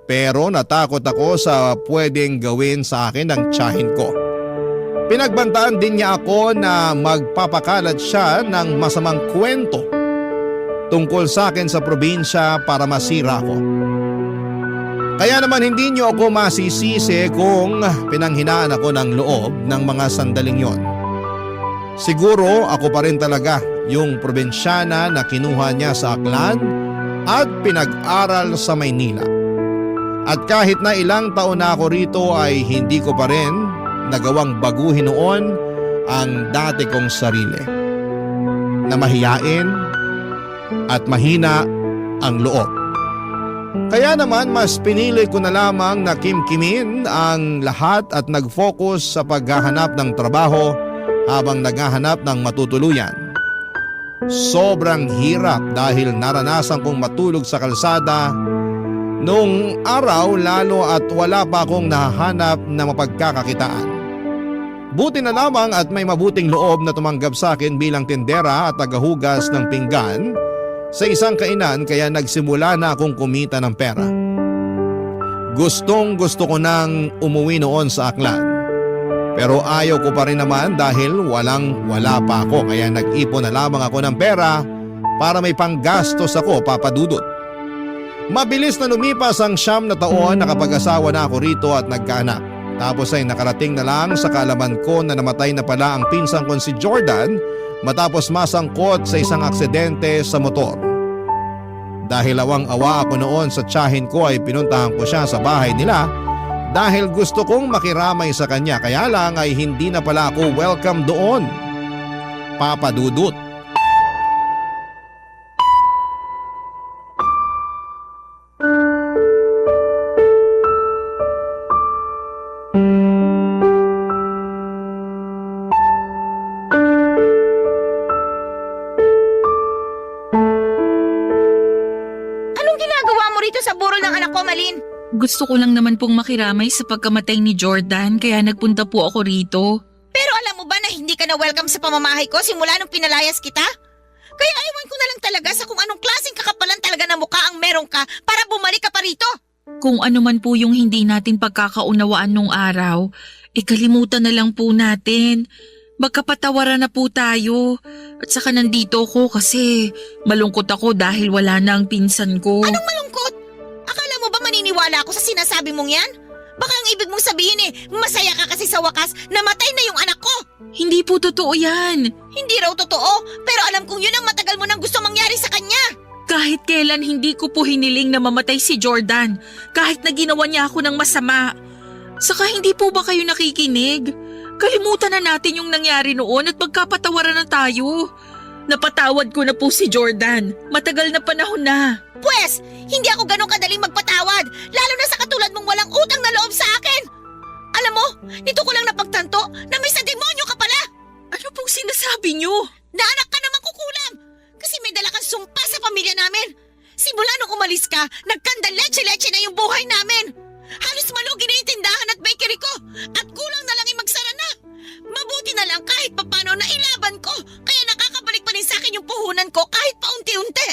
S1: pero natakot ako sa pwedeng gawin sa akin ng tiyahin ko. Pinagbantaan din niya ako na magpapakalat siya ng masamang kwento tungkol sa akin sa probinsya para masira ko. Kaya naman hindi niyo ako masisisi kung pinanghinaan ako ng loob ng mga sandaling yon. Siguro ako pa rin talaga yung probinsyana na kinuha niya sa Aklan at pinag-aral sa Maynila. At kahit na ilang taon na ako rito ay hindi ko pa rin nagawang baguhin noon ang dati kong sarili. Na mahiyain at mahina ang loob. Kaya naman mas pinili ko na lamang na kimkimin ang lahat at nag-focus sa paghahanap ng trabaho habang naghahanap ng matutuluyan. Sobrang hirap dahil naranasan kong matulog sa kalsada nung araw lalo at wala pa akong nahahanap na mapagkakakitaan. Buti na lamang at may mabuting loob na tumanggap sa akin bilang tindera at tagahugas ng pinggan sa isang kainan kaya nagsimula na akong kumita ng pera. Gustong-gusto ko nang umuwi noon sa Aklan. Pero ayaw ko pa rin naman dahil wala pa ako kaya nag-ipon na lamang ako ng pera para may panggastos ako, Papa Dudut. Mabilis na lumipas ang 9 na taon na kapag-asawa na ako rito at nagkaanak. Tapos ay nakarating na lang sa kaalaman ko na namatay na pala ang pinsang kong si Jordan matapos masangkot sa isang aksidente sa motor. Dahil awang-awa ako noon sa tiyahin ko ay pinuntahan ko siya sa bahay nila dahil gusto kong makiramay sa kanya, kaya lang ay hindi na pala ako welcome doon, Papa Dudut.
S2: Anong ginagawa mo rito sa burol ng anak ko, Malin?
S3: Gusto ko lang naman pong makiramay sa pagkamatay ni Jordan kaya nagpunta po ako rito.
S2: Pero alam mo ba na hindi ka na welcome sa pamamahay ko simula nung pinalayas kita? Kaya ewan ko na lang talaga sa kung anong klaseng kakapalan talaga na mukha ang meron ka para bumalik ka pa rito.
S3: Kung ano man po yung hindi natin pagkakaunawaan nung araw, kalimutan na lang po natin. Magkapatawaran na po tayo. At saka nandito ko kasi malungkot ako dahil wala na ang pinsan ko.
S2: Anong malungkot? Akala mo ba maniniwala ako sa sinasabi mong yan? Baka ang ibig mong sabihin masaya ka kasi sa wakas namatay na yung anak ko.
S3: Hindi po totoo yan.
S2: Hindi raw totoo, pero alam kong yun ang matagal mo nang gusto mangyari sa kanya.
S3: Kahit kailan hindi ko po hiniling na mamatay si Jordan. Kahit na ginawa niya ako ng masama. Saka hindi po ba kayo nakikinig? Kalimutan na natin yung nangyari noon at magkapatawaran na tayo. Napatawad ko na po si Jordan. Matagal na panahon na.
S2: Pwes, hindi ako ganun kadaling magpatawad, lalo na sa katulad mong walang utang na loob sa akin. Alam mo, nito ko lang napagtanto na may sa demonyo ka pala.
S3: Ano pong sinasabi niyo?
S2: Na anak ka naman kukulam. Kasi may dala kang sumpa sa pamilya namin. Simula nung umalis ka, nagkanda-leche-leche na yung buhay namin. Halos malugi na yung tindahan at bakery ko. At kulang na lang magsara na. Mabuti na lang kahit papano na ilaban ko. Kaya nakakabalik pa rin sa akin yung puhunan ko kahit paunti-unti.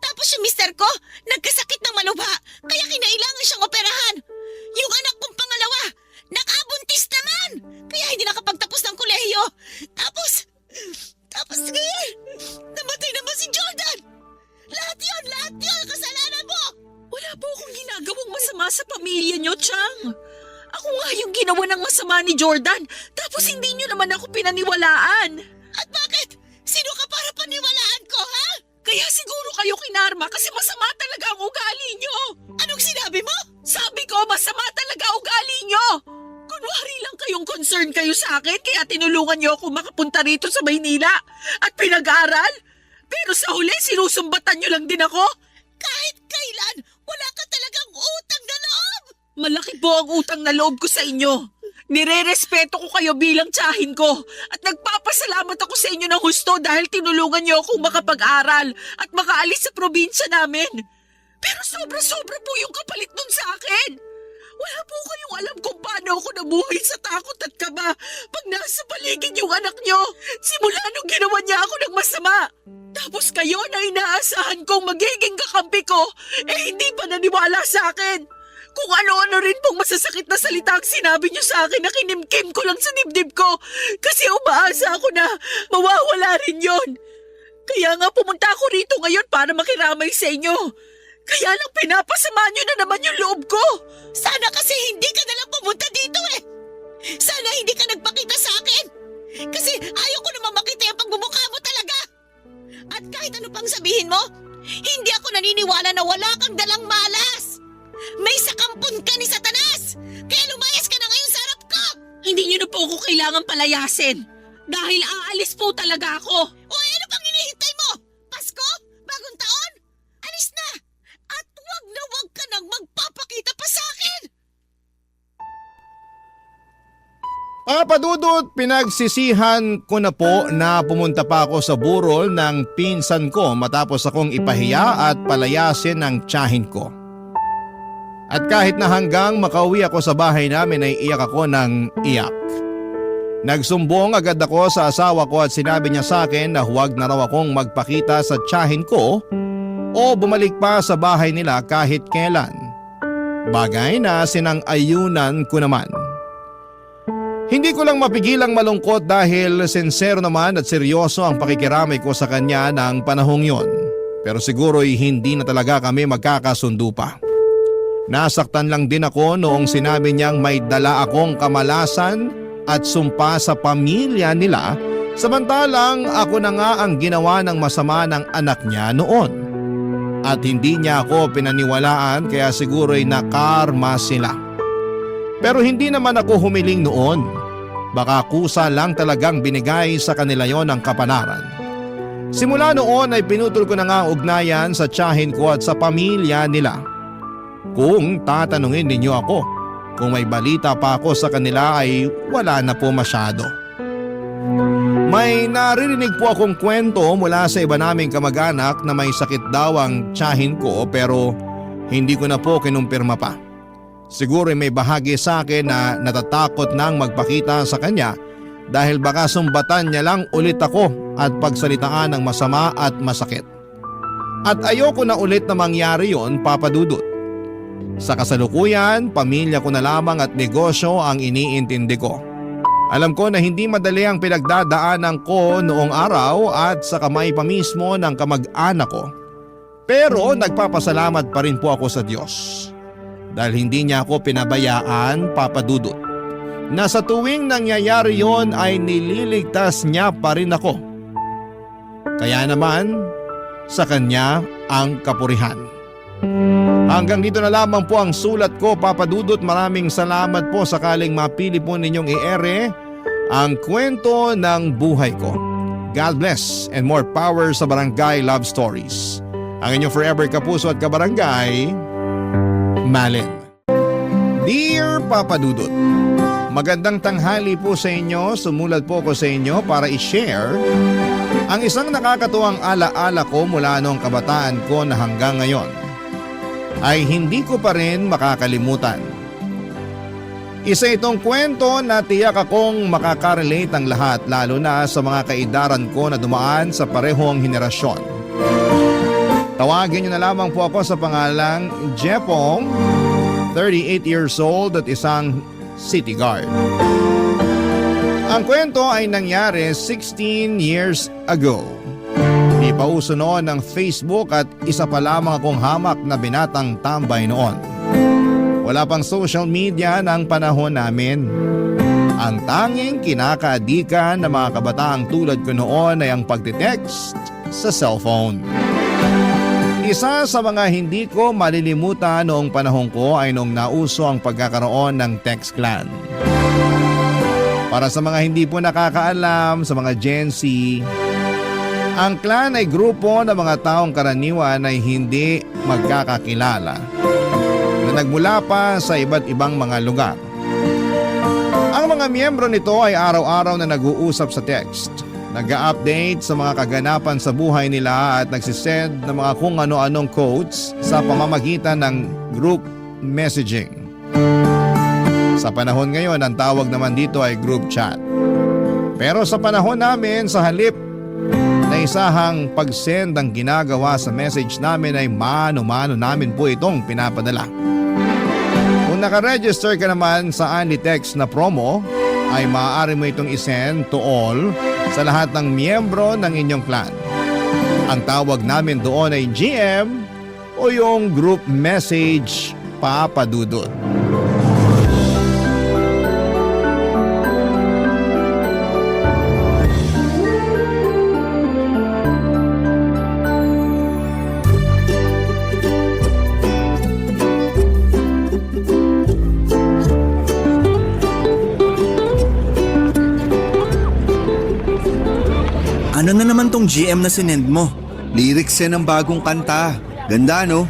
S2: Tapos yung mister ko, nagkasakit ng malubha. Kaya kinailangan siyang operahan. Yung anak kong pangalawa, nakabuntis naman. Kaya hindi nakapagtapos ng kolehiyo. Tapos, namatay naman si Jordan. Lahat yun, kasalanan mo.
S3: Wala po akong ginagawang masama sa pamilya niyo, Chang. Ako nga yung ginawa ng masama ni Jordan, tapos hindi niyo naman ako pinaniwalaan.
S2: At bakit? Sino ka para paniwalaan ko, ha?
S3: Kaya siguro kayo kinarma kasi masama talaga ang ugali niyo.
S2: Anong sinabi mo?
S3: Sabi ko, masama talaga ugali niyo. Kunwari lang kayong concern kayo sa akin kaya tinulungan niyo ako makapunta rito sa Maynila at pinag-aral. Pero sa huli, sinusumbatan niyo lang din ako.
S2: Kahit kailan, Wala ka talagang utang na loob!
S3: Malaki po ang utang na loob ko sa inyo. Nire-respeto ko kayo bilang tiyahin ko at nagpapasalamat ako sa inyo ng husto dahil tinulungan niyo akong makapag-aral at makaalis sa probinsya namin. Pero sobra-sobra po yung kapalit nun sa akin. Wala po kayong alam kung paano ako nabuhay sa takot at kaba pag nasa paligid yung anak niyo. Simula nung ginawa niya ako ng masama. Tapos kayo na inaasahan kong magiging kakampi ko, hindi pa naniwala sa akin. Kung ano-ano rin pong masasakit na salita ang sinabi niyo sa akin na kinimkim ko lang sa dibdib ko kasi umaasa ako na mawawala rin yon. Kaya nga pumunta ako rito ngayon para makiramay sa inyo. Kaya lang pinapasama niyo na naman yung loob ko.
S2: Sana kasi hindi ka nalang pumunta dito eh. Sana hindi ka nagpakita sa akin. Kasi ayaw ko naman makita yung pagmumukha mo talaga. At kahit ano pang sabihin mo, hindi ako naniniwala na wala kang dalang malas. May sakampon ka ni Satanas. Kaya lumayas ka na ngayon sa harap ko.
S3: Hindi niyo na po ako kailangan palayasin. Dahil aalis po talaga ako.
S2: O ano pang hinihintay mo? Pasko? Bagong taon? Alis na! At wag ka nang magpapakita pa sa akin!
S1: Papadudot, pinagsisihan ko na po na pumunta pa ako sa burol ng pinsan ko matapos akong ipahiya at palayasin ng tiyahin ko. At kahit na hanggang makauwi ako sa bahay namin ay iyak ako ng iyak. Nagsumbong agad ako sa asawa ko at sinabi niya sa akin na huwag na raw akong magpakita sa tiyahin ko o bumalik pa sa bahay nila kahit kailan. Bagay na sinang-ayunan ko naman. Hindi ko lang mapigilang malungkot dahil sincero naman at seryoso ang pakikiramay ko sa kanya ng panahong yon. Pero siguro'y hindi na talaga kami magkakasundo pa. Nasaktan lang din ako noong sinabi niyang may dala akong kamalasan at sumpa sa pamilya nila samantalang ako na nga ang ginawa ng masama ng anak niya noon. At hindi niya ako pinaniwalaan kaya siguro'y nakarma sila. Pero hindi naman ako humiling noon. Baka kusa lang talagang binigay sa kanila yon ang kapanaran. Simula noon ay pinutol ko na nga ang ugnayan sa tiyahin ko at sa pamilya nila. Kung tatanungin ninyo ako, kung may balita pa ako sa kanila ay wala na po masyado. May naririnig po akong kwento mula sa iba naming kamag-anak na may sakit daw ang tiyahin ko pero hindi ko na po kinumpirma pa. Siguro may bahagi sa akin na natatakot nang magpakita sa kanya dahil baka sumbatan niya lang ulit ako at pagsalitaan ng masama at masakit. At ayoko na ulit na mangyari yon, Papa Dudut. Sa kasalukuyan, pamilya ko na lamang at negosyo ang iniintindi ko. Alam ko na hindi madali ang pinagdadaanan ko noong araw at sa kamay pa mismo ng kamag-anak ko. Pero nagpapasalamat pa rin po ako sa Diyos. Dahil hindi niya ako pinabayaan, Papa Dudut. Na sa tuwing nangyayari yon ay nililigtas niya pa rin ako. Kaya naman, sa kanya ang kapurihan. Hanggang dito na lamang po ang sulat ko, Papa Dudut. Maraming salamat po sakaling mapili po ninyong i-ere ang kwento ng buhay ko. God bless and more power sa Barangay Love Stories. Ang inyong forever kapuso at kabarangay, Malin. Dear Papa Dudut, magandang tanghali po sa inyo. Sumulat po ko sa inyo para i-share ang isang nakakatuwang alaala ko mula noong kabataan ko na hanggang ngayon ay hindi ko pa rin makakalimutan. Isa itong kwento na tiyak akong makakarelate ang lahat lalo na sa mga kaidaran ko na dumaan sa parehong henerasyon. Tawagin niyo na lamang po ako sa pangalang Jepong, 38 years old at isang city guard. Ang kwento ay nangyari 16 years ago. Di pa uso noon ng Facebook at isa pa lamang akong hamak na binatang tambay noon. Wala pang social media ng panahon namin. Ang tanging kinakaadikan ng mga kabataang tulad ko noon ay ang pagtitext sa cellphone. Isa sa mga hindi ko malilimutan noong panahon ko ay noong nauso ang pagkakaroon ng text clan. Para sa mga hindi po nakakaalam, sa mga Gen Z, Ang clan ay grupo ng mga taong karaniwan ay hindi magkakakilala na nagmula pa sa iba't ibang mga lugar. Ang mga miyembro nito ay araw-araw na nag-uusap sa text, nag-a-update sa mga kaganapan sa buhay nila at nagsisend ng mga kung ano-anong quotes sa pamamagitan ng group messaging. Sa panahon ngayon, ang tawag naman dito ay group chat. Pero sa panahon namin, sa halip na isahang pag-send ang ginagawa sa message namin ay mano-mano namin po itong pinapadala. Kung nakaregister ka naman sa Anlitext na promo, ay maaari mo itong isend to all sa lahat ng miyembro ng inyong clan. Ang tawag namin doon ay GM o yung group message papadudot.
S6: Ano na naman tong GM na sinend mo?
S7: Lyrics yan ng bagong kanta. Ganda no?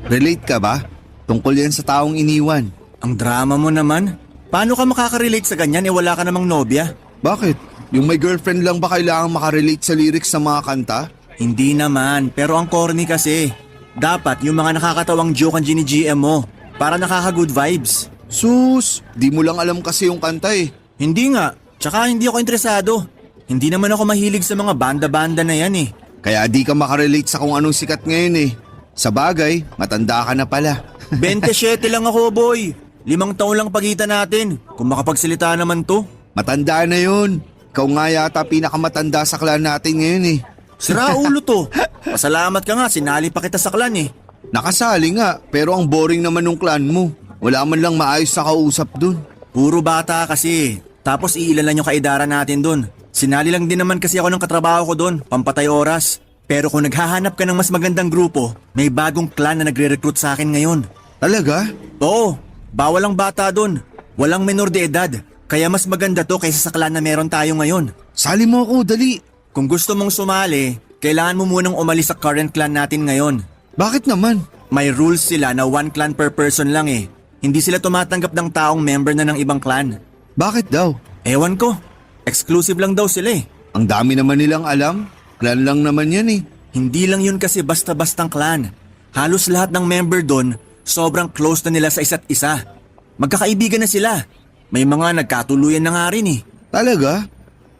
S7: Relate ka ba? Tungkol yan sa taong iniwan.
S6: Ang drama mo naman. Paano ka makaka-relate sa ganyan wala ka namang nobya?
S7: Bakit? Yung may girlfriend lang ba kailangang makarelate sa lyrics ng mga kanta?
S6: Hindi naman, pero ang corny kasi. Dapat yung mga nakakatawang joke ang gini-GM mo para nakaka-good vibes.
S7: Sus, di mo lang alam kasi yung kanta eh.
S6: Hindi nga, tsaka hindi ako interesado. Hindi naman ako mahilig sa mga banda-banda na yan eh.
S7: Kaya di ka makarelate sa kung anong sikat ngayon eh. Sa bagay, matanda ka na pala.
S6: 27 lang ako, boy. 5 taon lang pagitan natin. Kung makapagsalita naman to.
S7: Matanda na yun. Ikaw nga yata pinakamatanda sa clan natin ngayon eh.
S6: Sira ulo to. Pasalamat ka nga, sinali pa kita sa clan eh.
S7: Nakasali nga, pero ang boring naman ng clan mo. Wala man lang maayos na kausap dun.
S6: Puro bata kasi. Tapos iilan lang yung kaidara natin dun. Sinali lang din naman kasi ako ng katrabaho ko dun, pampatay oras. Pero kung naghahanap ka ng mas magandang grupo, may bagong clan na nagre-recruit sa akin ngayon.
S7: Talaga?
S6: Oo, bawal ang bata dun. Walang menor de edad. Kaya mas maganda to kaysa sa clan na meron tayo ngayon.
S7: Sali mo ako, dali.
S6: Kung gusto mong sumali, kailangan mo munang umalis sa current clan natin ngayon.
S7: Bakit naman?
S6: May rules sila na 1 clan per person lang eh. Hindi sila tumatanggap ng taong member na ng ibang clan.
S7: Bakit daw?
S6: Ewan ko. Exclusive lang daw sila eh.
S7: Ang dami naman nilang alam. Clan lang naman yan eh.
S6: Hindi lang yun kasi basta-bastang clan. Halos lahat ng member doon, sobrang close na nila sa isa't isa. Magkakaibigan na sila. May mga nagkatuluyan na nga rin eh.
S7: Talaga?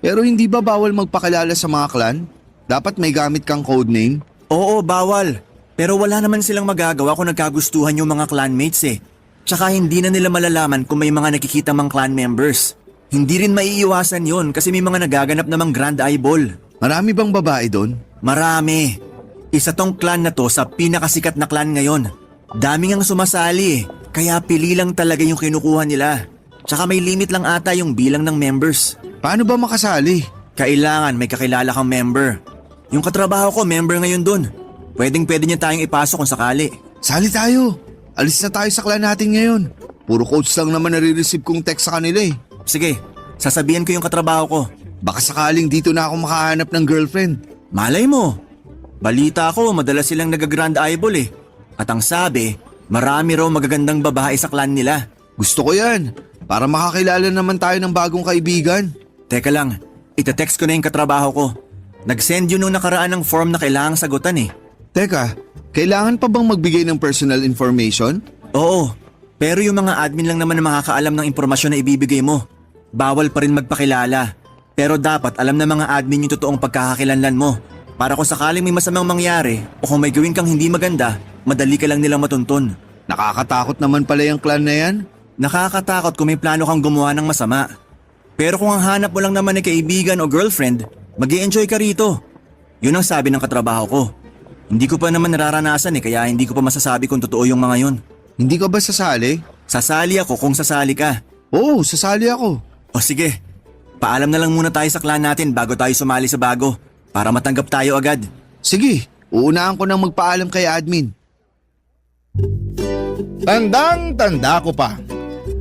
S7: Pero hindi ba bawal magpakilala sa mga clan? Dapat may gamit kang codename?
S6: Oo, bawal. Pero wala naman silang magagawa kung nagkagustuhan yung mga clanmates eh. Tsaka hindi na nila malalaman kung may mga nakikita mang clan members. Hindi rin maiiwasan yon kasi may mga nagaganap namang grand eyeball.
S7: Marami bang babae doon?
S6: Marami. Isa tong clan na to sa pinakasikat na clan ngayon. Daming ang sumasali eh, kaya pili lang talaga yung kinukuha nila. Tsaka may limit lang ata yung bilang ng members.
S7: Paano ba makasali?
S6: Kailangan may kakilala kang member. Yung katrabaho ko, member ngayon dun. Pwedeng-pwede niya tayong ipasok kung sakali.
S7: Sali tayo. Alis na tayo sa clan natin ngayon. Puro coach lang naman nare-receive kong text sa kanila eh.
S6: Sige, sasabihan ko yung katrabaho ko.
S7: Baka sakaling dito na ako makahanap ng girlfriend.
S6: Malay mo. Balita ko, madalas silang nag-grand eyeball eh. At ang sabi, marami raw magagandang babae sa clan nila.
S7: Gusto ko yan. Para makakilala naman tayo ng bagong kaibigan.
S6: Teka lang, itatext ko na yung katrabaho ko. Nag-send yun nung nakaraan ng form na kailangang sagutan eh.
S7: Teka, kailangan pa bang magbigay ng personal information?
S6: Oo, pero yung mga admin lang naman na makakaalam ng impormasyon na ibibigay mo. Bawal pa rin magpakilala. Pero dapat alam ng mga admin yung totoong pagkakakilanlan mo. Para kung sakaling may masamang mangyari o kung may gawin kang hindi maganda, madali ka lang nilang matuntun.
S7: Nakakatakot naman pala yung clan na yan.
S6: Nakakatakot kung may plano kang gumawa ng masama. Pero kung ang hanap mo lang naman ay kaibigan o girlfriend, mag-i-enjoy ka rito. Yun ang sabi ng katrabaho ko. Hindi ko pa naman nararanasan kaya hindi ko pa masasabi kung totoo yung mga yun.
S7: Hindi ka ba sasali?
S6: Sasali ako kung sasali ka.
S7: Oo, sasali ako.
S6: O sige, paalam na lang muna tayo sa clan natin bago tayo sumali sa bago para matanggap tayo agad.
S7: Sige, uunahan ko nang magpaalam kay admin.
S1: Tandang-tanda ko pa.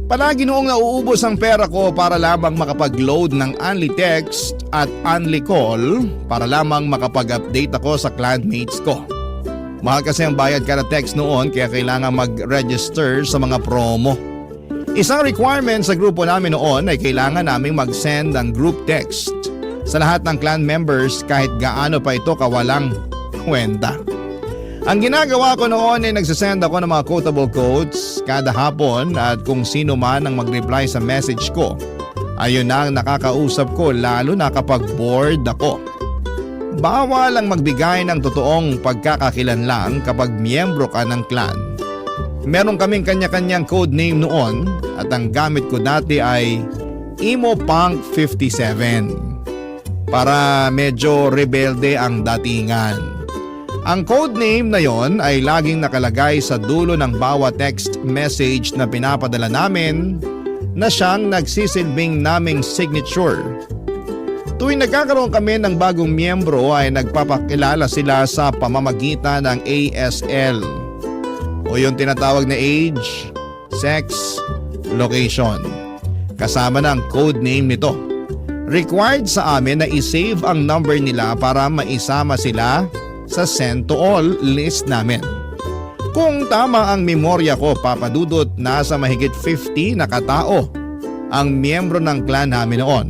S1: Palagi noong nauubos ang pera ko para lamang makapag-load ng Only Text at Only Call para lamang makapag-update ako sa clanmates ko. Mahal kasi ang bayad kada text noon kaya kailangan mag-register sa mga promo. Isang requirement sa grupo namin noon ay kailangan naming mag-send ng group text sa lahat ng clan members kahit gaano pa ito kawalang kwenta. Ang ginagawa ko noon ay nagsasend ako ng mga quotable quotes kada hapon at kung sino man ang mag-reply sa message ko, ayun na ang nakakausap ko lalo na kapag bored ako. Bawal ang magbigay ng totoong pagkakakilanlan kapag miyembro ka ng clan. Meron kaming kanya-kanyang code name noon at ang gamit ko dati ay Emo Punk 57 para medyo rebelde ang datingan. Ang codename na yon ay laging nakalagay sa dulo ng bawat text message na pinapadala namin na siyang nagsisilbing naming signature. Tuwing nagkakaroon kami ng bagong miyembro ay nagpapakilala sila sa pamamagitan ng ASL o yung tinatawag na age, sex, location. Kasama na ang codename nito. Required sa amin na isave ang number nila para maisama sila sa send to all list namin. Kung tama ang memorya ko, papadudot, nasa mahigit 50 na katao ang miyembro ng clan namin noon.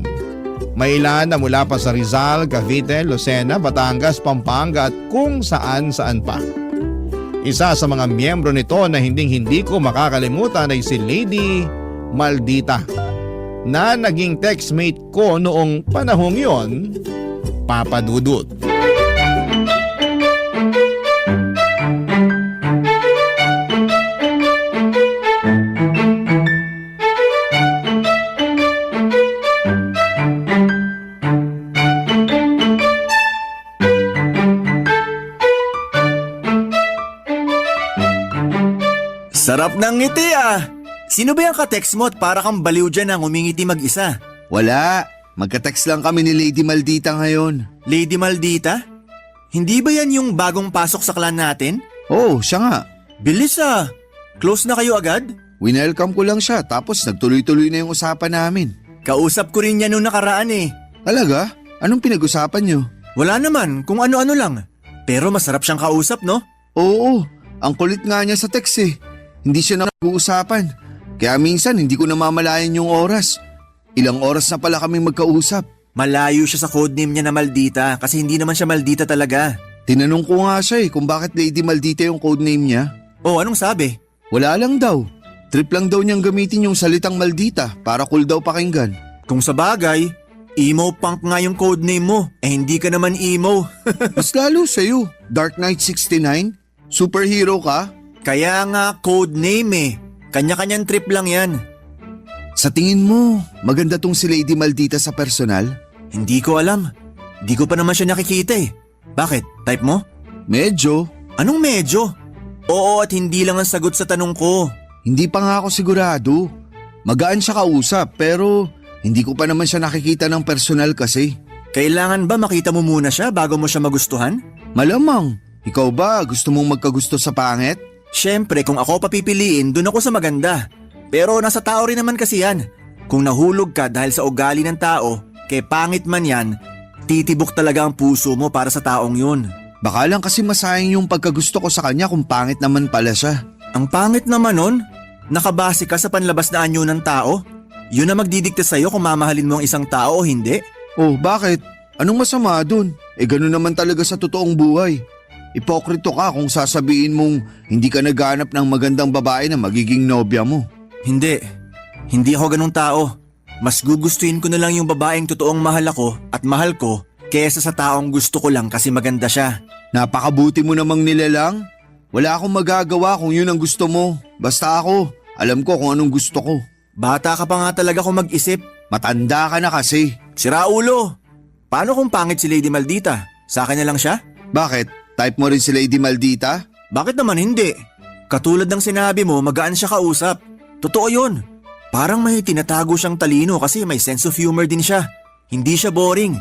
S1: May ilan na mula pa sa Rizal, Cavite, Lucena, Batangas, Pampanga at kung saan-saan pa. Isa sa mga miyembro nito na hindi ko makakalimutan ay si Lady Maldita na naging textmate ko noong panahong yon, papadudot.
S6: Sarap ng ngiti ah! Sino ba yung ka-text mo at para kang baliw dyan ang umingiti mag-isa?
S7: Wala. Magka-text lang kami ni Lady Maldita ngayon.
S6: Lady Maldita? Hindi ba yan yung bagong pasok sa clan natin?
S7: Oh, siya nga.
S6: Bilis ah! Close na kayo agad?
S7: Winelcome ko lang siya tapos nagtuloy-tuloy na yung usapan namin.
S6: Kausap ko rin yan nung nakaraan eh.
S7: Talaga? Anong pinag-usapan nyo?
S6: Wala naman, kung ano-ano lang. Pero masarap siyang kausap, no?
S7: Oo, ang kulit nga niya sa text eh. Hindi siya nag-uusapan. Kaya minsan hindi ko namamalayan yung oras. Ilang oras na pala kaming magkausap.
S6: Malayo siya sa codename niya na Maldita kasi hindi naman siya Maldita talaga.
S7: Tinanong ko nga siya kung bakit Lady Maldita yung codename niya.
S6: Oh, anong sabi?
S7: Wala lang daw. Trip lang daw niyang gamitin yung salitang Maldita para cool daw pakinggan.
S6: Kung sa bagay, emo punk nga yung codename mo. Eh hindi ka naman emo.
S7: Mas lalo sa'yo. Dark Knight 69? Superhero ka?
S6: Kaya nga codename eh. Kanya-kanyang trip lang yan.
S7: Sa tingin mo, maganda tong si Lady Maldita sa personal?
S6: Hindi ko alam. Di ko pa naman siya nakikita eh. Bakit? Type mo?
S7: Medyo.
S6: Anong medyo? Oo at hindi lang ang sagot sa tanong ko.
S7: Hindi pa nga ako sigurado. Magaan siya kausap pero hindi ko pa naman siya nakikita ng personal kasi.
S6: Kailangan ba makita mo muna siya bago mo siya magustuhan?
S7: Malamang. Ikaw ba gusto mong magkagusto sa pangit?
S6: Siyempre kung ako papipiliin, dun ako sa maganda. Pero nasa tao rin naman kasi yan. Kung nahulog ka dahil sa ugali ng tao, kay pangit man yan, titibok talaga ang puso mo para sa taong yun.
S7: Baka lang kasi masayang yung pagkagusto ko sa kanya kung pangit naman pala siya.
S6: Ang pangit naman nun? Nakabase ka sa panlabas na anyo ng tao? Yun na magdidikta sa'yo kung mamahalin mo ang isang tao o hindi?
S7: Oh, bakit? Anong masama dun? Ganun naman talaga sa totoong buhay. Ipokrito ka kung sasabihin mong hindi ka naghanap ng magandang babae na magiging nobya mo.
S6: Hindi. Hindi ako ganung tao. Mas gugustuhin ko na lang yung babaeng totoong mahal ako at mahal ko kaysa sa taong gusto ko lang kasi maganda siya.
S7: Napakabuti mo namang nilalang. Wala akong magagawa kung yun ang gusto mo. Basta ako, alam ko kung anong gusto ko.
S6: Bata ka pa nga talaga kung mag-isip.
S7: Matanda ka na kasi.
S6: Sira ulo. Paano kung pangit si Lady Maldita? Sa akin na lang siya?
S7: Bakit? Type mo rin si Lady Maldita?
S6: Bakit naman hindi? Katulad ng sinabi mo, magaan siya kausap. Totoo yun. Parang may tinatago siyang talino kasi may sense of humor din siya. Hindi siya boring.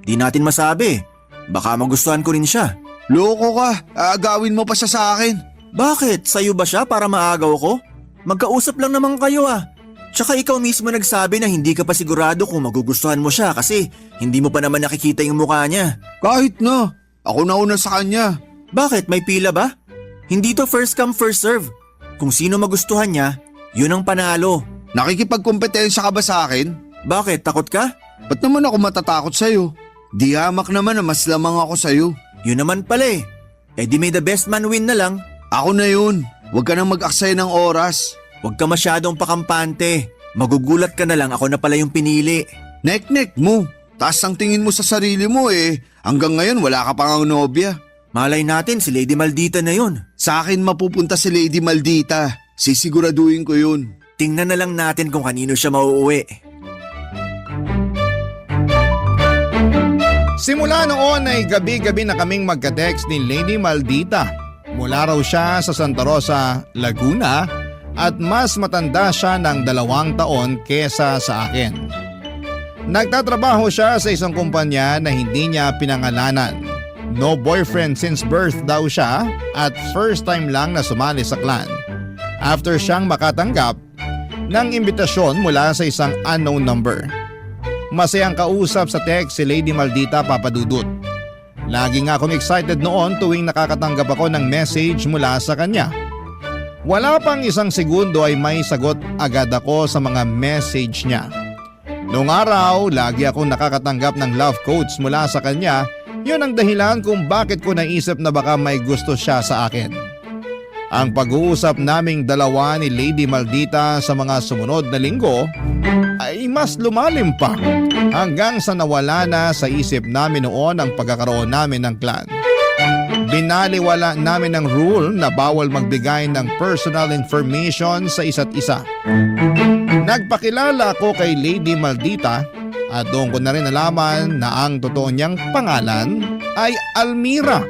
S6: Di natin masabi. Baka magustuhan ko rin siya.
S7: Loko ka, aagawin mo pa siya sa akin.
S6: Bakit? Sa'yo ba siya para maagaw ko? Magkausap lang naman kayo ah. Tsaka ikaw mismo nagsabi na hindi ka pa sigurado kung magugustuhan mo siya kasi hindi mo pa naman nakikita yung mukha niya.
S7: Kahit na, ako nauna sa kanya.
S6: Bakit? May pila ba? Hindi to first come first serve. Kung sino magustuhan niya, yun ang panalo.
S7: Nakikipagkompetensya ka ba sa akin?
S6: Bakit? Takot ka?
S7: Ba't naman ako matatakot sa'yo? Di hamak naman na mas lamang ako sa'yo.
S6: Yun naman pala eh. Eh di may the best man win na lang.
S7: Ako na yun. Huwag ka nang mag-aksaya ng oras.
S6: Huwag ka masyadong pakampante. Magugulat ka na lang ako na pala yung pinili.
S7: Nek-nek mo. Taas ang tingin mo sa sarili mo eh. Hanggang ngayon wala ka pang nobya.
S6: Malay natin si Lady Maldita na yun.
S7: Sa akin mapupunta si Lady Maldita. Sisiguraduhin ko yun.
S6: Tingnan na lang natin kung kanino siya mauuwi.
S1: Simula noon ay gabi-gabi na kaming magka-text ni Lady Maldita. Mula raw siya sa Santa Rosa, Laguna at mas matanda siya ng 2 taon kesa sa akin. Nagtatrabaho siya sa isang kumpanya na hindi niya pinangalanan. No boyfriend since birth daw siya at first time lang na sumali sa clan. After siyang makatanggap ng imbitasyon mula sa isang unknown number. Masayang kausap sa text si Lady Maldita, Papa Dudut. Lagi nga akong excited noon tuwing nakakatanggap ako ng message mula sa kanya. Wala pang 1 segundo ay may sagot agad ako sa mga message niya. Noong araw, lagi akong nakakatanggap ng love quotes mula sa kanya. Yun ang dahilan kung bakit ko naisip na baka may gusto siya sa akin. Ang pag-uusap naming dalawa ni Lady Maldita sa mga sumunod na linggo ay mas lumalim pa hanggang sa nawala na sa isip namin noon ang pagkakaroon namin ng clan. Binaliwala namin ng rule na bawal magbigay ng personal information sa isa't isa. Nagpakilala ako kay Lady Maldita at doon ko na rin nalaman na ang totoo niyang pangalan ay Almira.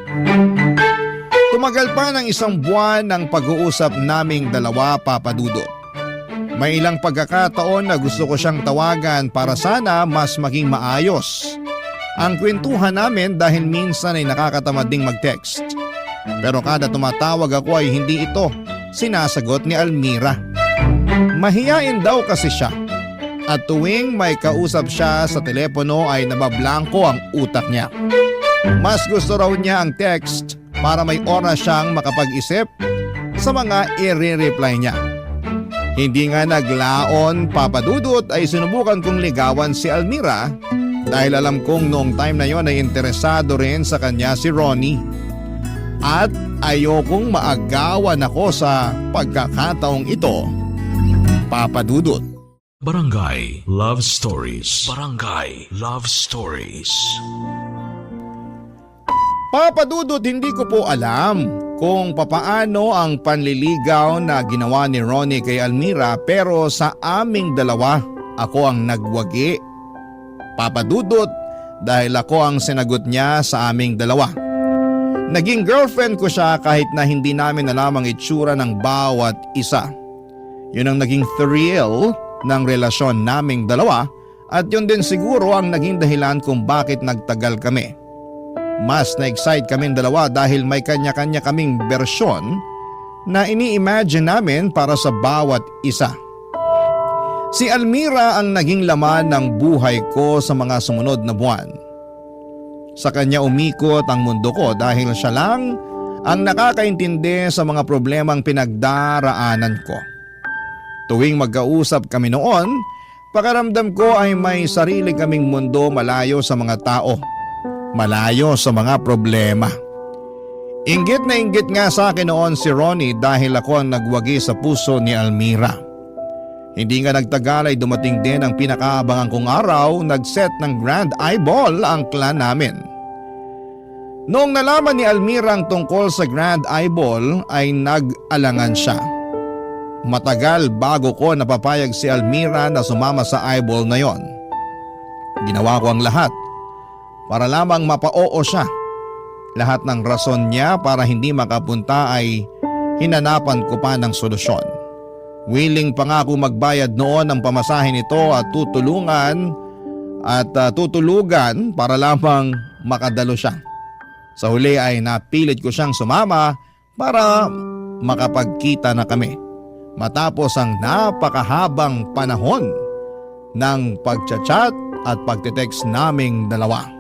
S1: Tumagal pa ng 1 buwan ang pag-uusap naming dalawa, Papa Dudut. May ilang pagkakataon na gusto ko siyang tawagan para sana mas maging maayos ang kwentuhan namin dahil minsan ay nakakatamad ding mag-text. Pero kada tumatawag ako ay hindi ito sinasagot ni Almira. Mahiyain daw kasi siya at tuwing may kausap siya sa telepono ay nabablanko ang utak niya. Mas gusto raw niya ang text para may oras siyang makapag-isip sa mga i-reply niya. Hindi nga naglaon, Papa Dudut, ay sinubukan kong ligawan si Almira dahil alam kong noong time na yon ay interesado rin sa kanya si Ronnie. At ayokong maagawan ako sa pagkakataong ito, Papa Dudut.
S5: Barangay Love Stories. Barangay Love Stories.
S1: Papa Dudut, hindi ko po alam kung papaano ang panliligaw na ginawa ni Ronnie kay Almira pero sa aming dalawa ako ang nagwagi. Papa Dudut, dahil ako ang sinagot niya sa aming dalawa. Naging girlfriend ko siya kahit na hindi namin alam ang itsura ng bawat isa. Yun ang naging thrill ng relasyon naming dalawa at yun din siguro ang naging dahilan kung bakit nagtagal kami. Mas na-excite kaming dalawa dahil may kanya-kanya kaming bersyon na ini-imagine namin para sa bawat isa. Si Almira ang naging laman ng buhay ko sa mga sumunod na buwan. Sa kanya umikot ang mundo ko dahil siya lang ang nakakaintindi sa mga problemang pinagdaraanan ko. Tuwing magkausap kami noon, pakiramdam ko ay may sarili kaming mundo malayo sa mga tao. Malayo sa mga problema. Inggit na inggit nga sa akin noon si Ronnie dahil ako ang nagwagi sa puso ni Almira. Hindi nga nagtagal ay dumating din ang pinakaabangan kong araw, nag-set ng grand eyeball ang clan namin. Noong nalaman ni Almira ang tungkol sa grand eyeball ay nag-alangan siya. Matagal bago ko napapayag si Almira na sumama sa eyeball na yon. Ginawa ko ang lahat para lamang mapa-oo siya. Lahat ng rason niya para hindi makapunta ay hinanapan ko pa ng solusyon. Willing pa nga ako magbayad noon ng pamasahe nito at tutulugan para lamang makadalo siya. Sa huli ay napilit ko siyang sumama para makapagkita na kami. matapos ang napakahabang panahon ng pagchat-chat at pagte-text naming dalawa.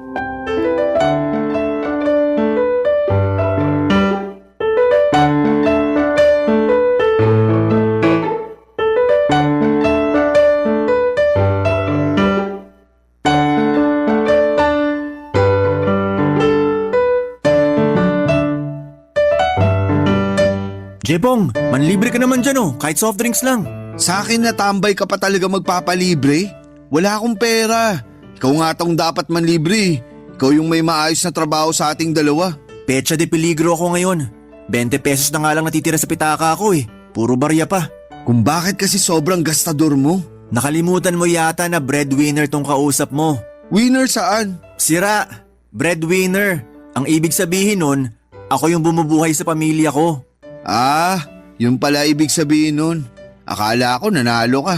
S6: Jepong, manlibre ka naman dyan kahit soft drinks lang.
S7: Sa akin natambay ka pa talaga magpapalibre? Wala akong pera. Ikaw nga tong dapat manlibre. Ikaw yung may maayos na trabaho sa ating dalawa.
S6: Petsa de peligro ako ngayon. 20 pesos na nga lang natitira sa pitaka ko Puro barya pa.
S7: Kung bakit kasi sobrang gastador mo?
S6: Nakalimutan mo yata na breadwinner tong kausap mo.
S7: Winner saan?
S6: Sira, breadwinner. Ang ibig sabihin nun, ako yung bumubuhay sa pamilya ko.
S7: Ah, yun pala ibig sabihin nun. Akala ko nanalo ka.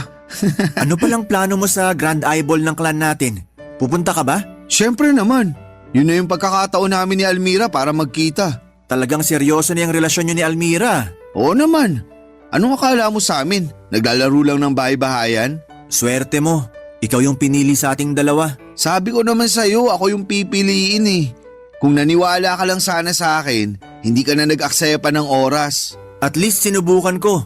S6: Ano palang plano mo sa Grand Eyeball ng clan natin? Pupunta ka ba?
S7: Siyempre naman. Yun na yung pagkakataon namin ni Almira para magkita.
S6: Talagang seryoso na yung relasyon nyo ni Almira.
S7: Oo naman. Anong akala mo sa amin? Naglalaro lang ng bahay-bahayan?
S6: Swerte mo. Ikaw yung pinili sa ating dalawa.
S7: Sabi ko naman sa'yo, ako yung pipiliin Kung naniwala ka lang sana sa akin, hindi ka na nag-aksaya pa ng oras.
S6: At least sinubukan ko.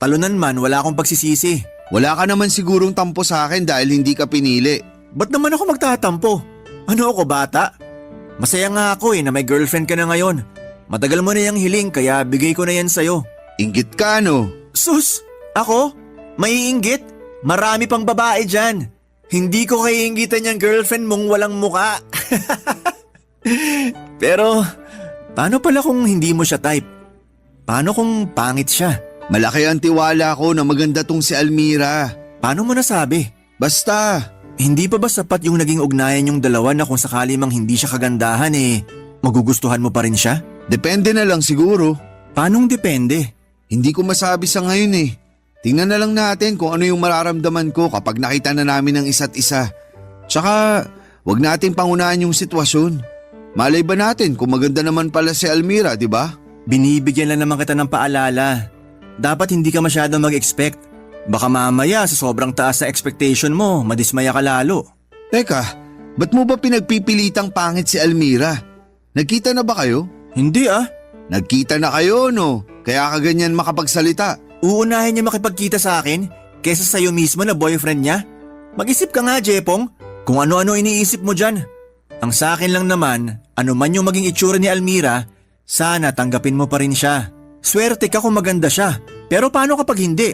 S6: Talunan man, wala akong pagsisisi.
S7: Wala ka naman sigurong tampo sa akin dahil hindi ka pinili.
S6: Ba't naman ako magtatampo? Ano ako, bata? Masaya nga ako na may girlfriend ka na ngayon. Matagal mo na yung hiling kaya bigay ko na yan sa'yo.
S7: Inggit ka no?
S6: Sus! Ako? Maiinggit? Marami pang babae dyan. Hindi ko kaiinggitan yung girlfriend mong walang muka. Pero, paano pala kung hindi mo siya type? Paano kung pangit siya?
S7: Malaki ang tiwala ko na maganda tong si Almira.
S6: Paano mo nasabi?
S7: Basta,
S6: Hindi pa ba sapat yung naging ugnayan yung dalawa na kung sakali mang hindi siya kagandahan magugustuhan mo pa rin siya?
S7: depende na lang siguro.
S6: Paanong depende?
S7: Hindi ko masabi sa ngayon Tingnan na lang natin kung ano yung mararamdaman ko kapag nakita na namin ang isa't isa. Tsaka, wag natin pangunahan yung sitwasyon. Malay ba natin kung maganda naman pala si Almira, di ba?
S6: Binibigyan lang naman kita ng paalala. Dapat hindi ka masyadong mag-expect. Baka mamaya sa sobrang taas na expectation mo, madismaya ka lalo.
S7: Teka, ba't mo ba pinagpipilitang pangit si Almira? Nagkita na ba kayo?
S6: Hindi
S7: Nagkita na kayo no, kaya ka ganyan makapagsalita.
S6: Uunahin niya makipagkita sa akin kesa sa'yo mismo na boyfriend niya? Mag-isip ka nga, Jepong, kung ano-ano iniisip mo dyan. Ang sa akin lang naman, ano man yung maging itsura ni Almira, sana tanggapin mo pa rin siya. Swerte ka kung maganda siya, pero paano kapag hindi?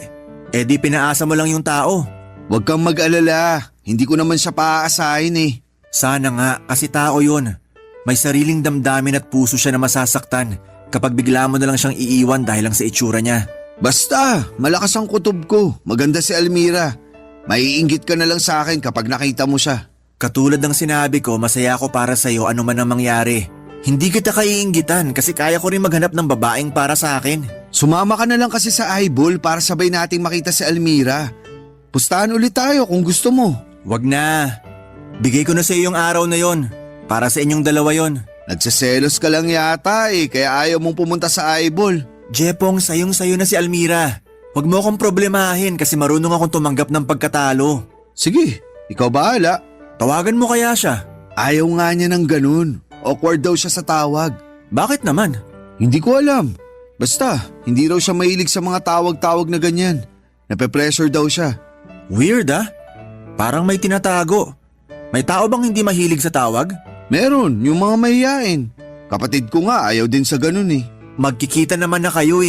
S6: Di pinaasa mo lang yung tao.
S7: Huwag kang mag-alala, hindi ko naman siya paaasahin
S6: Sana nga kasi tao yun. May sariling damdamin at puso siya na masasaktan kapag bigla mo na lang siyang iiwan dahil lang sa itsura niya.
S7: Basta, malakas ang kutob ko, maganda si Almira. Maiinggit ka na lang sa akin kapag nakita mo siya.
S6: Katulad ng sinabi ko, masaya ako para sa'yo ano man ang mangyari. Hindi kita kaiinggitan kasi kaya ko rin maghanap ng babaeng para sa akin.
S7: Sumama ka na lang kasi sa eyeball para sabay nating makita si Almira. Pustahan ulit tayo kung gusto mo.
S6: Wag na. Bigay ko na sa iyo yung araw na yon. Para sa inyong dalawa yon.
S7: Nagsaselos ka lang yata kaya ayaw mong pumunta sa eyeball.
S6: Jepong, sayong-sayo na si Almira. Huwag mo akong problemahin kasi marunong akong tumanggap ng pagkatalo.
S7: Sige, ikaw bahala.
S6: Tawagan mo kaya siya?
S7: Ayaw nga niya ng ganun. Awkward daw siya sa tawag.
S6: Bakit naman?
S7: Hindi ko alam. Basta, hindi raw siya mahilig sa mga tawag-tawag na ganyan. Nape-pressure daw siya.
S6: Weird Parang may tinatago. May tao bang hindi mahilig sa tawag?
S7: Meron, yung mga mahihain. Kapatid ko nga ayaw din sa ganun
S6: Magkikita naman na kayo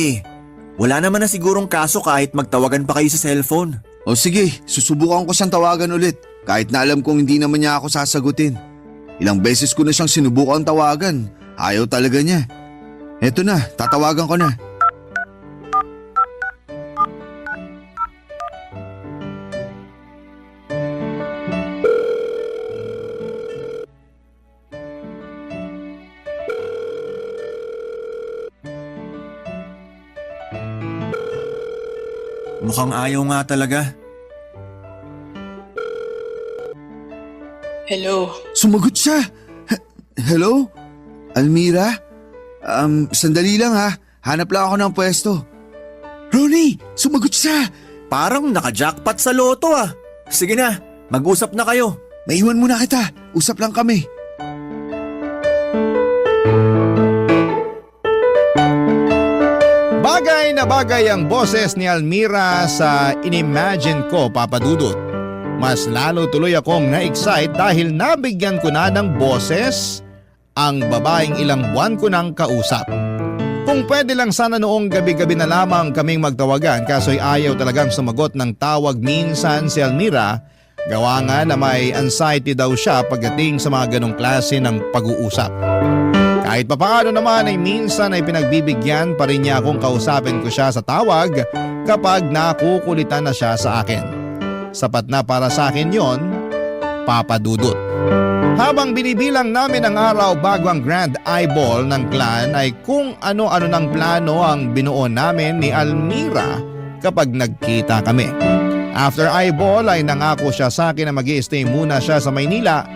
S6: Wala naman na sigurong kaso kahit magtawagan pa kayo sa cellphone.
S7: O sige, susubukan ko siyang tawagan ulit. Kahit na alam kong hindi naman niya ako sasagutin. Ilang beses ko na siyang sinubukan tawagan. Ayaw talaga niya. Eto na, tatawagan ko na.
S6: Mukhang ayaw nga talaga.
S8: Hello?
S7: Sumagot siya! Hello? Almira? Sandali lang Hanap lang ako ng pwesto. Ronnie, sumagot siya!
S6: Parang naka-jackpot sa loto ah. Sige na, mag-usap na kayo.
S7: Maiwan muna kita, usap lang kami.
S1: Bagay na bagay ang boses ni Almira sa inimagine ko, Papa Dudut. Mas lalo tuloy akong na-excite dahil nabigyan ko na ng boses ang babaeng ilang buwan ko nang kausap. Kung pwede lang sana noong gabi-gabi na lamang kaming magtawagan kaso'y ayaw talagang sumagot ng tawag minsan si Almira. Gawa nga na may anxiety daw siya pagdating sa mga ganong klase ng pag-uusap. Kahit papaano naman ay minsan ay pinagbibigyan pa rin niya akong kausapin ko siya sa tawag kapag nakukulitan na siya sa akin. Sapat na para sa akin yon, Papa Dudut. Habang binibilang namin ang araw bago ang Grand Eyeball ng clan ay kung ano-ano ng plano ang binuo namin ni Almira kapag nagkita kami. After Eyeball ay nangako siya sa akin na mag-i-stay muna siya sa Maynila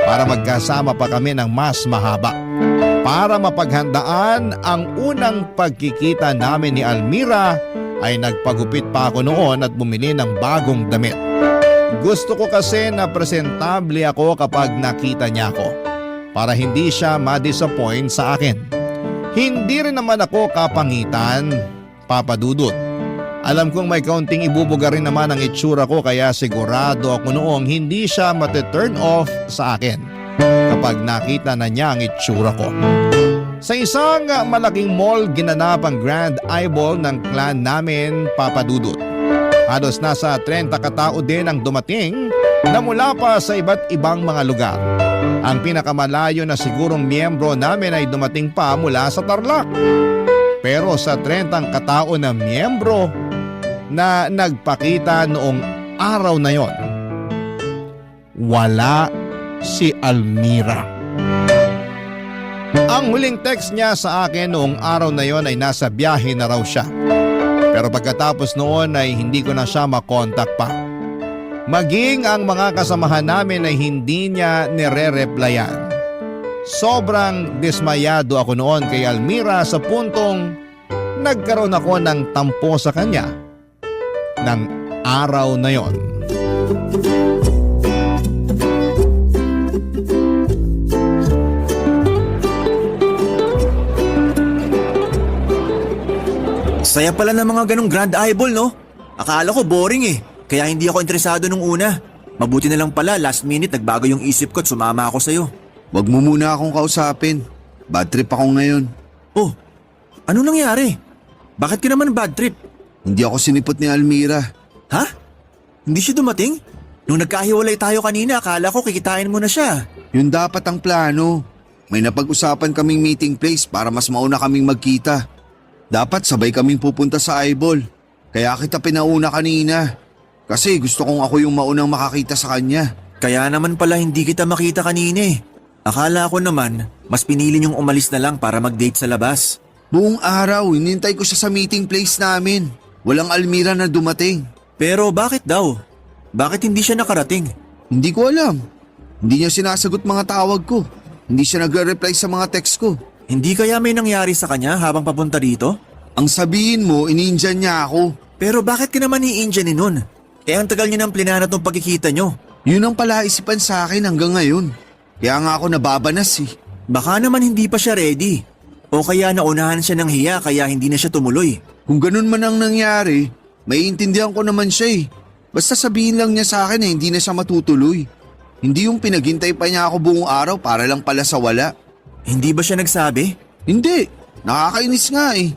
S1: para magkasama pa kami ng mas mahaba. Para mapaghandaan ang unang pagkikita namin ni Almira ay nagpagupit pa ako noon at bumili ng bagong damit. Gusto ko kasi na presentable ako kapag nakita niya ako para hindi siya ma-disappoint sa akin. Hindi rin naman ako kapangitan, Papa Dudut. Alam kong may kaunting ibubuga rin naman ang itsura ko kaya sigurado ako noong hindi siya mate-turn off sa akin kapag nakita na niya ang itsura ko. Sa isang malaking mall ginanap ang Grand Eyeball ng clan namin, Papa Dudut. Halos nasa 30 katao din ang dumating na mula pa sa iba't ibang mga lugar. Ang pinakamalayo na sigurong miyembro namin ay dumating pa mula sa Tarlac. Pero sa 30 katao na miyembro na nagpakita noong araw na yon, wala si Almira. Ang huling text niya sa akin noong araw na yon ay nasa biyahe na raw siya. Pero pagkatapos noon ay hindi ko na siya makontak pa. Maging ang mga kasamahan namin ay hindi niya nire-replyan. Sobrang dismayado ako noon kay Almira sa puntong nagkaroon ako ng tampo sa kanya ng araw na yon.
S6: Saya pala ng mga ganong Grand Eyeball, no? Akala ko boring eh, kaya hindi ako interesado nung una. Mabuti na lang pala, last minute nagbago yung isip ko at sumama ako sa'yo.
S7: Wag mo muna akong kausapin. Bad trip ako ngayon.
S6: Oh, ano nangyari? Bakit ka naman bad trip?
S7: Hindi ako sinipot ni Almira.
S6: Ha? Hindi siya dumating? Nung nagkahiwalay tayo kanina, akala ko kikitain mo na siya.
S7: Yun dapat ang plano. May napag-usapan kaming meeting place para mas mauna kaming magkita. Dapat sabay kaming pupunta sa Eyeball. Kaya kita pinauna kanina. Kasi gusto kong ako yung maunang makakita sa kanya.
S6: Kaya naman pala hindi kita makita kanina eh. Akala ko naman, mas pinili niyong umalis na lang para mag-date sa labas.
S7: Buong araw, hinintay ko siya sa meeting place namin. Walang Almira na dumating.
S6: Pero bakit daw? Bakit hindi siya nakarating?
S7: Hindi ko alam. Hindi niya sinasagot mga tawag ko. Hindi siya nagre-reply sa mga text ko.
S6: Hindi kaya may nangyari sa kanya habang papunta dito?
S7: Ang sabihin mo, iniindyan niya ako.
S6: Pero bakit ka naman i-Indianin nun? Eh ang tagal niyo ng plinanat ng pagkikita niyo.
S7: Yun ang palaisipan sa akin hanggang ngayon. Kaya nga ako nababanas eh.
S6: Baka naman hindi pa siya ready. O kaya naunahan siya ng hiya kaya hindi na siya tumuloy.
S7: Kung ganun man ang nangyari, maiintindihan ko naman siya eh. Basta sabihin lang niya sa akin na hindi na siya matutuloy. Hindi yung pinaghintay pa niya ako buong araw para lang pala sa wala.
S6: Hindi ba siya nagsabi?
S7: Hindi, nakakainis nga eh.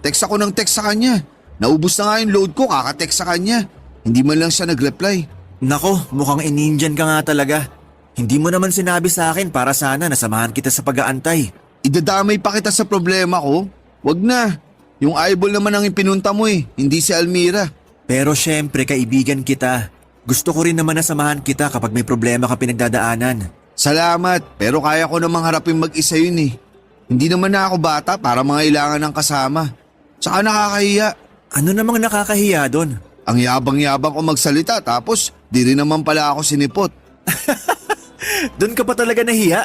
S7: Text ako ng text sa kanya. Naubos na nga yung load ko kaka-text sa kanya. Hindi man lang siya nag-reply.
S6: Nako, mukhang in-Indian ka nga talaga. Hindi mo naman sinabi sa akin para sana nasamahan kita sa pag-aantay.
S7: Idadamay pa kita sa problema ko? Wag na. Yung Eyeball naman ang ipinunta mo eh, hindi si Almira.
S6: Pero syempre kaibigan kita. Gusto ko rin naman na samahan kita kapag may problema ka pinagdadaanan.
S7: Salamat, pero kaya ko namang harapin mag-isa yun eh. Hindi naman na ako bata para mangailangan ng kasama. Tsaka nakakahiya.
S6: Ano namang nakakahiya doon?
S7: Ang yabang-yabang ko magsalita tapos di rin naman pala ako sinipot.
S6: Doon ka pa talaga nahiya?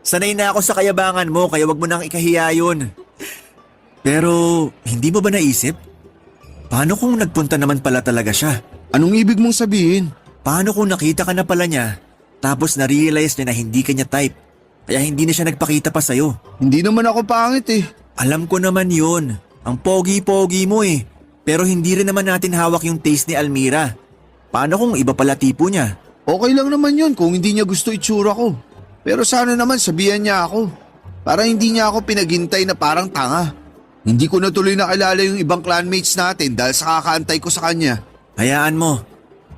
S6: Sanay na ako sa kayabangan mo kaya wag mo nang ikahiya yun. Pero hindi mo ba naisip? Paano kung nagpunta naman pala talaga siya?
S7: Anong ibig mong sabihin?
S6: Paano kung nakita ka na pala niya, tapos na-realize niya na hindi ka niya type, kaya hindi na siya nagpakita pa sa'yo?
S7: Hindi naman ako pangit eh.
S6: Alam ko naman yun. Ang pogi-pogi mo eh. Pero hindi rin naman natin hawak yung taste ni Almira. Paano kung iba pala tipo niya?
S7: Okay lang naman yun kung hindi niya gusto itsura ko. Pero sana naman sabihan niya ako. Para hindi niya ako pinaghintay na parang tanga. Hindi ko na tuloy nakilala yung ibang clanmates natin dahil sa kakaantay ko sa kanya.
S6: Hayaan mo.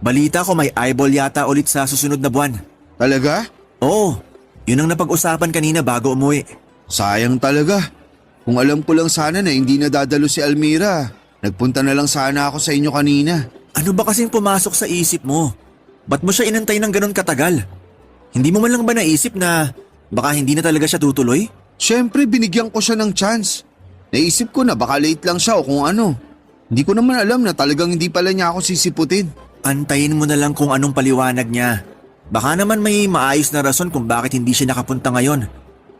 S6: Balita ko may eyeball yata ulit sa susunod na buwan.
S7: Talaga?
S6: Oo, yun ang napag-usapan kanina bago umuwi.
S7: Sayang talaga. Kung alam ko lang sana na hindi na dadalo si Almira, nagpunta na lang sana ako sa inyo kanina.
S6: Ano ba kasing pumasok sa isip mo? Ba't mo siya inantay ng ganun katagal? Hindi mo man lang ba naisip na baka hindi na talaga siya tutuloy?
S7: Siyempre binigyan ko siya ng chance. Naisip ko na baka late lang siya o kung ano. Hindi ko naman alam na talagang hindi pala niya ako sisiputin.
S6: Antayin mo na lang kung anong paliwanag niya. Baka naman may maayos na rason kung bakit hindi siya nakapunta ngayon.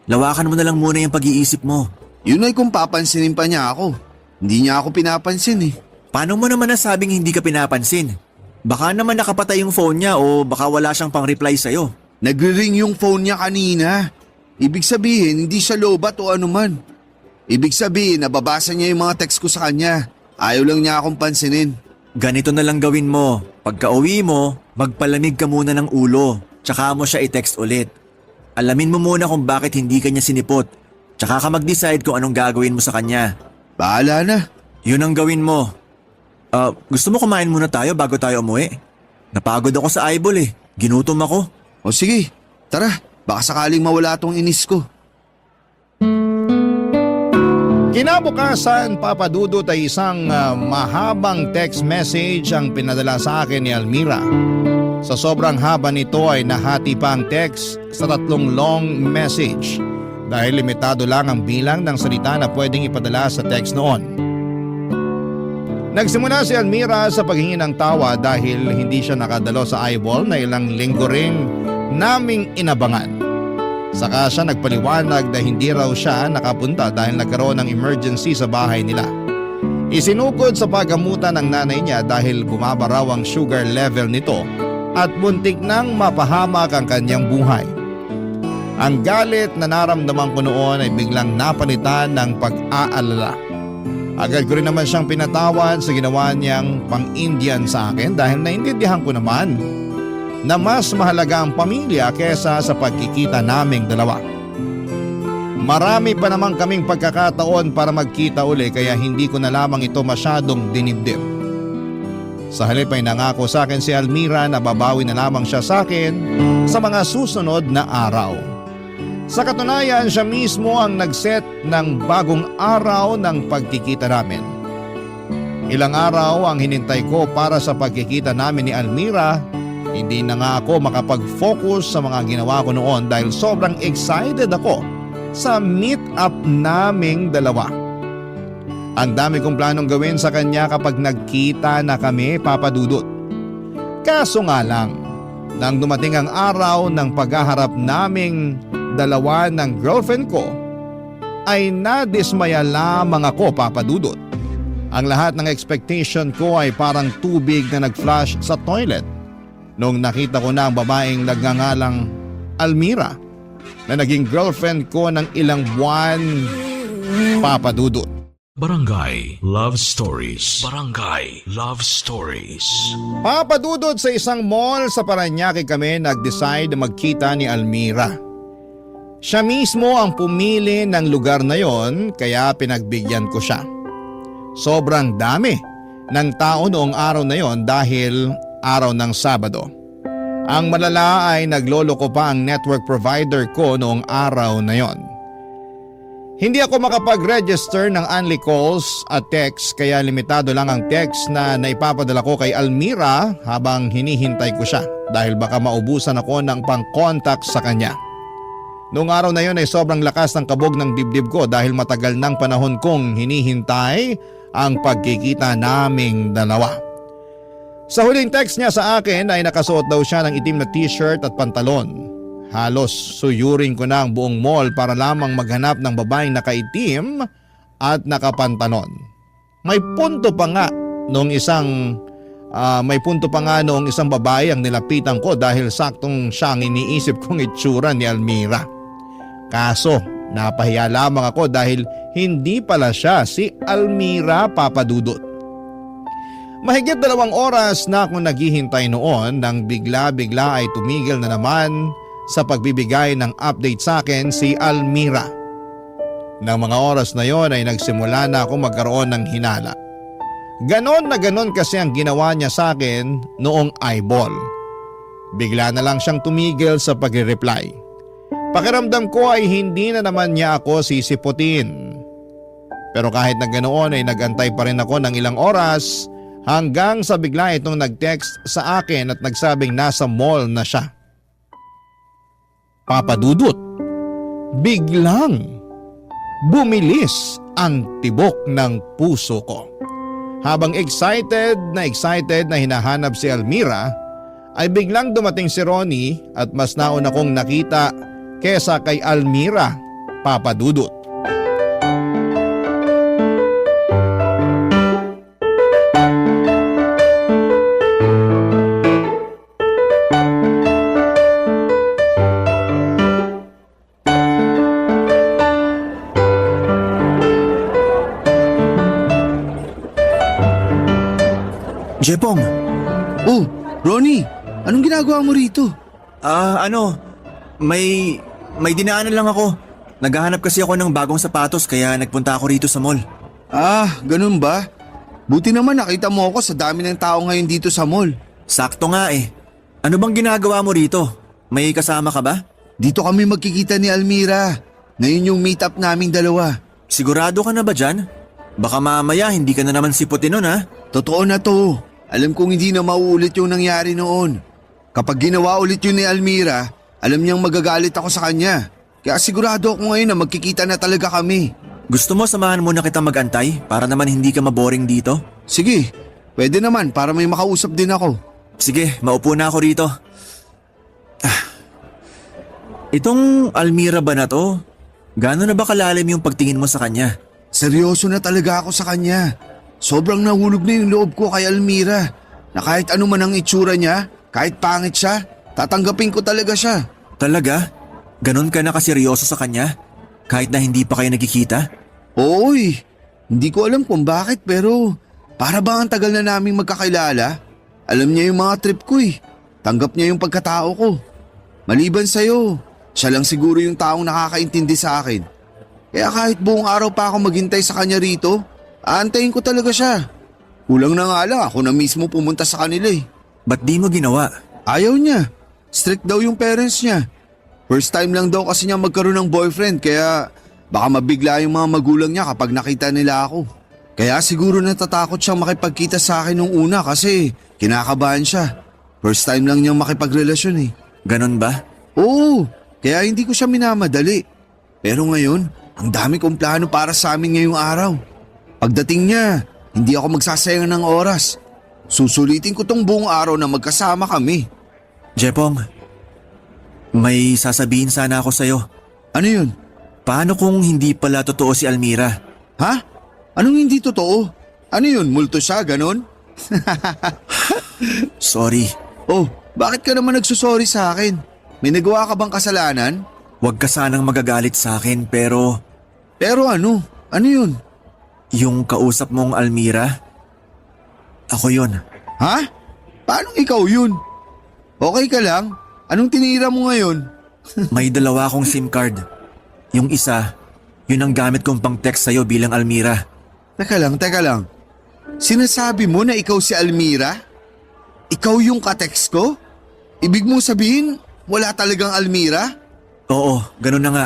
S6: Lawakan mo na lang muna yung pag-iisip mo.
S7: Yun ay kung papansinin pa niya ako. Hindi niya ako pinapansin eh.
S6: Paano mo naman nasabing hindi ka pinapansin? Baka naman nakapatay yung phone niya o baka wala siyang pang-reply sa'yo.
S7: Nagre-ring yung phone niya kanina. Ibig sabihin hindi siya lobat o anuman. Ibig sabihin nababasa niya yung mga text ko sa kanya. Ayaw lang niya akong pansinin.
S6: Ganito na lang gawin mo. Pagka uwi mo, magpalamig ka muna ng ulo. Tsaka mo siya i-text ulit. Alamin mo muna kung bakit hindi ka niya sinipot. Tsaka ka mag-decide kung anong gagawin mo sa kanya.
S7: Bahala na.
S6: Yun ang gawin mo. Gusto mo kumain muna tayo bago tayo umuwi? Napagod ako sa eyeball eh. Ginutom ako.
S7: O sige, tara. Baka sakaling mawala tong inis ko.
S1: Kinabukasan, Papa Dudut, ay isang mahabang text message ang pinadala sa akin ni Almira. Sa sobrang haba nito ay nahati pa ang text sa 3 long message dahil limitado lang ang bilang ng salita na pwedeng ipadala sa text noon. Nagsimula si Almira sa paghingi ng tawa dahil hindi siya nakadalo sa eyeball na ilang linggo ring naming inabangan. Saka siya nagpaliwanag na hindi raw siya nakapunta dahil nagkaroon ng emergency sa bahay nila. Isinukod sa paggamutan ng nanay niya dahil bumaba raw ang sugar level nito at buntik nang mapahamak ang kanyang buhay. Ang galit na naramdaman ko noon ay biglang napalitan ng pag-aalala. Agad ko rin naman siyang pinatawad sa ginawa niyang pang-Indian sa akin dahil naintindihan ko naman na mas mahalaga ang pamilya kesa sa pagkikita naming dalawa. Marami pa naman kaming pagkakataon para magkita uli kaya hindi ko na lamang ito masyadong dinibdib. Sa halip ay nangako sa akin si Almira na babawi na lamang siya sa akin sa mga susunod na araw. Sa katunayan, siya mismo ang nag-set ng bagong araw ng pagkikita namin. Ilang araw ang hinintay ko para sa pagkikita namin ni Almira. Hindi na nga ako makapag-focus sa mga ginawa ko noon dahil sobrang excited ako sa meet-up naming dalawa. Ang dami kong planong gawin sa kanya kapag nagkita na kami, Papa Dudut. Kaso nga lang, nang dumating ang araw ng paghaharap naming dalawa ng girlfriend ko, ay nadismaya lamang ako, Papa Dudut. Ang lahat ng expectation ko ay parang tubig na nag-flash sa toilet nung nakita ko na ang babaeng nagngangalang Almira na naging girlfriend ko ng ilang buwan, Papa Dudut.
S5: Barangay Love Stories. Barangay Love Stories.
S1: Papa Dudut, sa isang mall sa Parañaque kami nag-decide na magkita ni Almira. Siya mismo ang pumili ng lugar na yon kaya pinagbigyan ko siya. Sobrang dami ng tao noong araw na yon dahil araw ng Sabado. Ang malala ay nagloloko pa ang network provider ko noong araw na yon. Hindi ako makapag-register ng only calls at text kaya limitado lang ang text na naipapadala ko kay Almira habang hinihintay ko siya dahil baka maubusan ako ng pang-contact sa kanya. Noong araw na yon ay sobrang lakas ng kabog ng dibdib ko dahil matagal ng panahon kong hinihintay ang pagkikita naming dalawa. Sa huling text niya sa akin ay nakasuot daw siya ng itim na t-shirt at pantalon. Halos suyurin ko na ang buong mall para lamang maghanap ng babaeng nakaitim at nakapantalon. May punto pa nga Noong may punto pa nga noong isang babae ang nilapitan ko dahil saktong siyang iniisip kong itsura ni Almira. Kaso napahiya lamang ako dahil hindi pala siya si Almira, Papa Dudut. Mahigit 2 oras na akong naghihintay noon nang bigla-bigla ay tumigil na naman sa pagbibigay ng update sa akin si Almira. Nang mga oras na yon ay nagsimula na ako magkaroon ng hinala. Ganon na ganon kasi ang ginawa niya sa akin noong eyeball. Bigla na lang siyang tumigil sa pagre-reply. Pakiramdam ko ay hindi na naman niya ako sisiputin. Pero kahit na ganoon ay nagantay pa rin ako ng ilang oras hanggang sa bigla itong nag-text sa akin at nagsabing nasa mall na siya. Papa Dudut, biglang bumilis ang tibok ng puso ko. Habang excited na hinahanap si Almira, ay biglang dumating si Ronnie at mas nauna kong nakita kesa kay Almira, Papa Dudut.
S6: Jepong!
S7: Oh, Ronnie, anong ginagawa mo rito?
S6: May dinaanan lang ako. Naghahanap kasi ako ng bagong sapatos kaya nagpunta ako rito sa mall.
S7: Ah, ganun ba? Buti naman nakita mo ako sa dami ng tao ngayon dito sa mall.
S6: Sakto nga eh. Ano bang ginagawa mo rito? May kasama ka ba?
S7: Dito kami magkikita ni Almira. Ngayon yung meet up naming dalawa.
S6: Sigurado ka na ba dyan? Baka mamaya hindi ka na naman siputin nun ha?
S7: Totoo na to. Alam kong hindi na mauulit yung nangyari noon. Kapag ginawa ulit yun ni Almira, alam niyang magagalit ako sa kanya. Kaya sigurado ako ngayon na magkikita na talaga kami.
S6: Gusto mo samahan muna kita magantay para naman hindi ka maboring dito?
S7: Sige, pwede naman para may makausap din ako.
S6: Sige, maupo na ako rito. Itong Almira ba na to? Gano'n na ba kalalim yung pagtingin mo sa kanya?
S7: Seryoso na talaga ako sa kanya. Sobrang nahulog na yung loob ko kay Almira. Na kahit ano man ang itsura niya, kahit pangit siya, tatanggapin ko talaga siya.
S6: Talaga? Ganon ka na kaseryoso sa kanya? Kahit na hindi pa kayo nagkikita?
S7: Oy, hindi ko alam kung bakit pero para ba ang tagal na naming magkakilala? Alam niya yung mga trip ko eh. Tanggap niya yung pagkatao ko. Maliban sa'yo, siya lang siguro yung taong nakakaintindi sa akin. Kaya kahit buong araw pa ako maghintay sa kanya rito, aantayin ko talaga siya. Kulang na nga lang ako na mismo pumunta sa kanila eh.
S6: Ba't di mo ginawa?
S7: Ayaw niya. Strict daw yung parents niya. First time lang daw kasi niya magkaroon ng boyfriend kaya baka mabigla yung mga magulang niya kapag nakita nila ako. Kaya siguro natatakot siyang makipagkita sa akin nung una kasi kinakabahan siya. First time lang niyang makipagrelasyon eh.
S6: Ganon ba?
S7: Oo, kaya hindi ko siya minamadali. Pero ngayon, ang dami kong plano para sa amin ngayong araw. Pagdating niya, hindi ako magsasayang ng oras. Susulitin ko tong buong araw na magkasama kami.
S6: Jepong, may sasabihin sana ako sa'yo.
S7: Ano yun?
S6: Paano kung hindi pala totoo si Almira?
S7: Ha? Anong hindi totoo? Ano yun? Multo siya, ganon?
S6: Sorry.
S7: Oh, bakit ka naman nagsusorry sa akin? May nagawa ka bang kasalanan?
S6: Huwag ka sanang magagalit sa akin pero
S7: Pero ano? Ano yun?
S6: yung kausap mong Almira, ako yun.
S7: Ha? Paano ikaw yun? Okay ka lang? Anong tinira mo ngayon?
S6: May 2 akong SIM card. Yung isa, yun ang gamit kong pang text sa'yo bilang Almira.
S7: Teka lang. Sinasabi mo na ikaw si Almira? Ikaw yung ka-text ko? Ibig mo sabihin, wala talagang Almira?
S6: Oo, ganun na nga.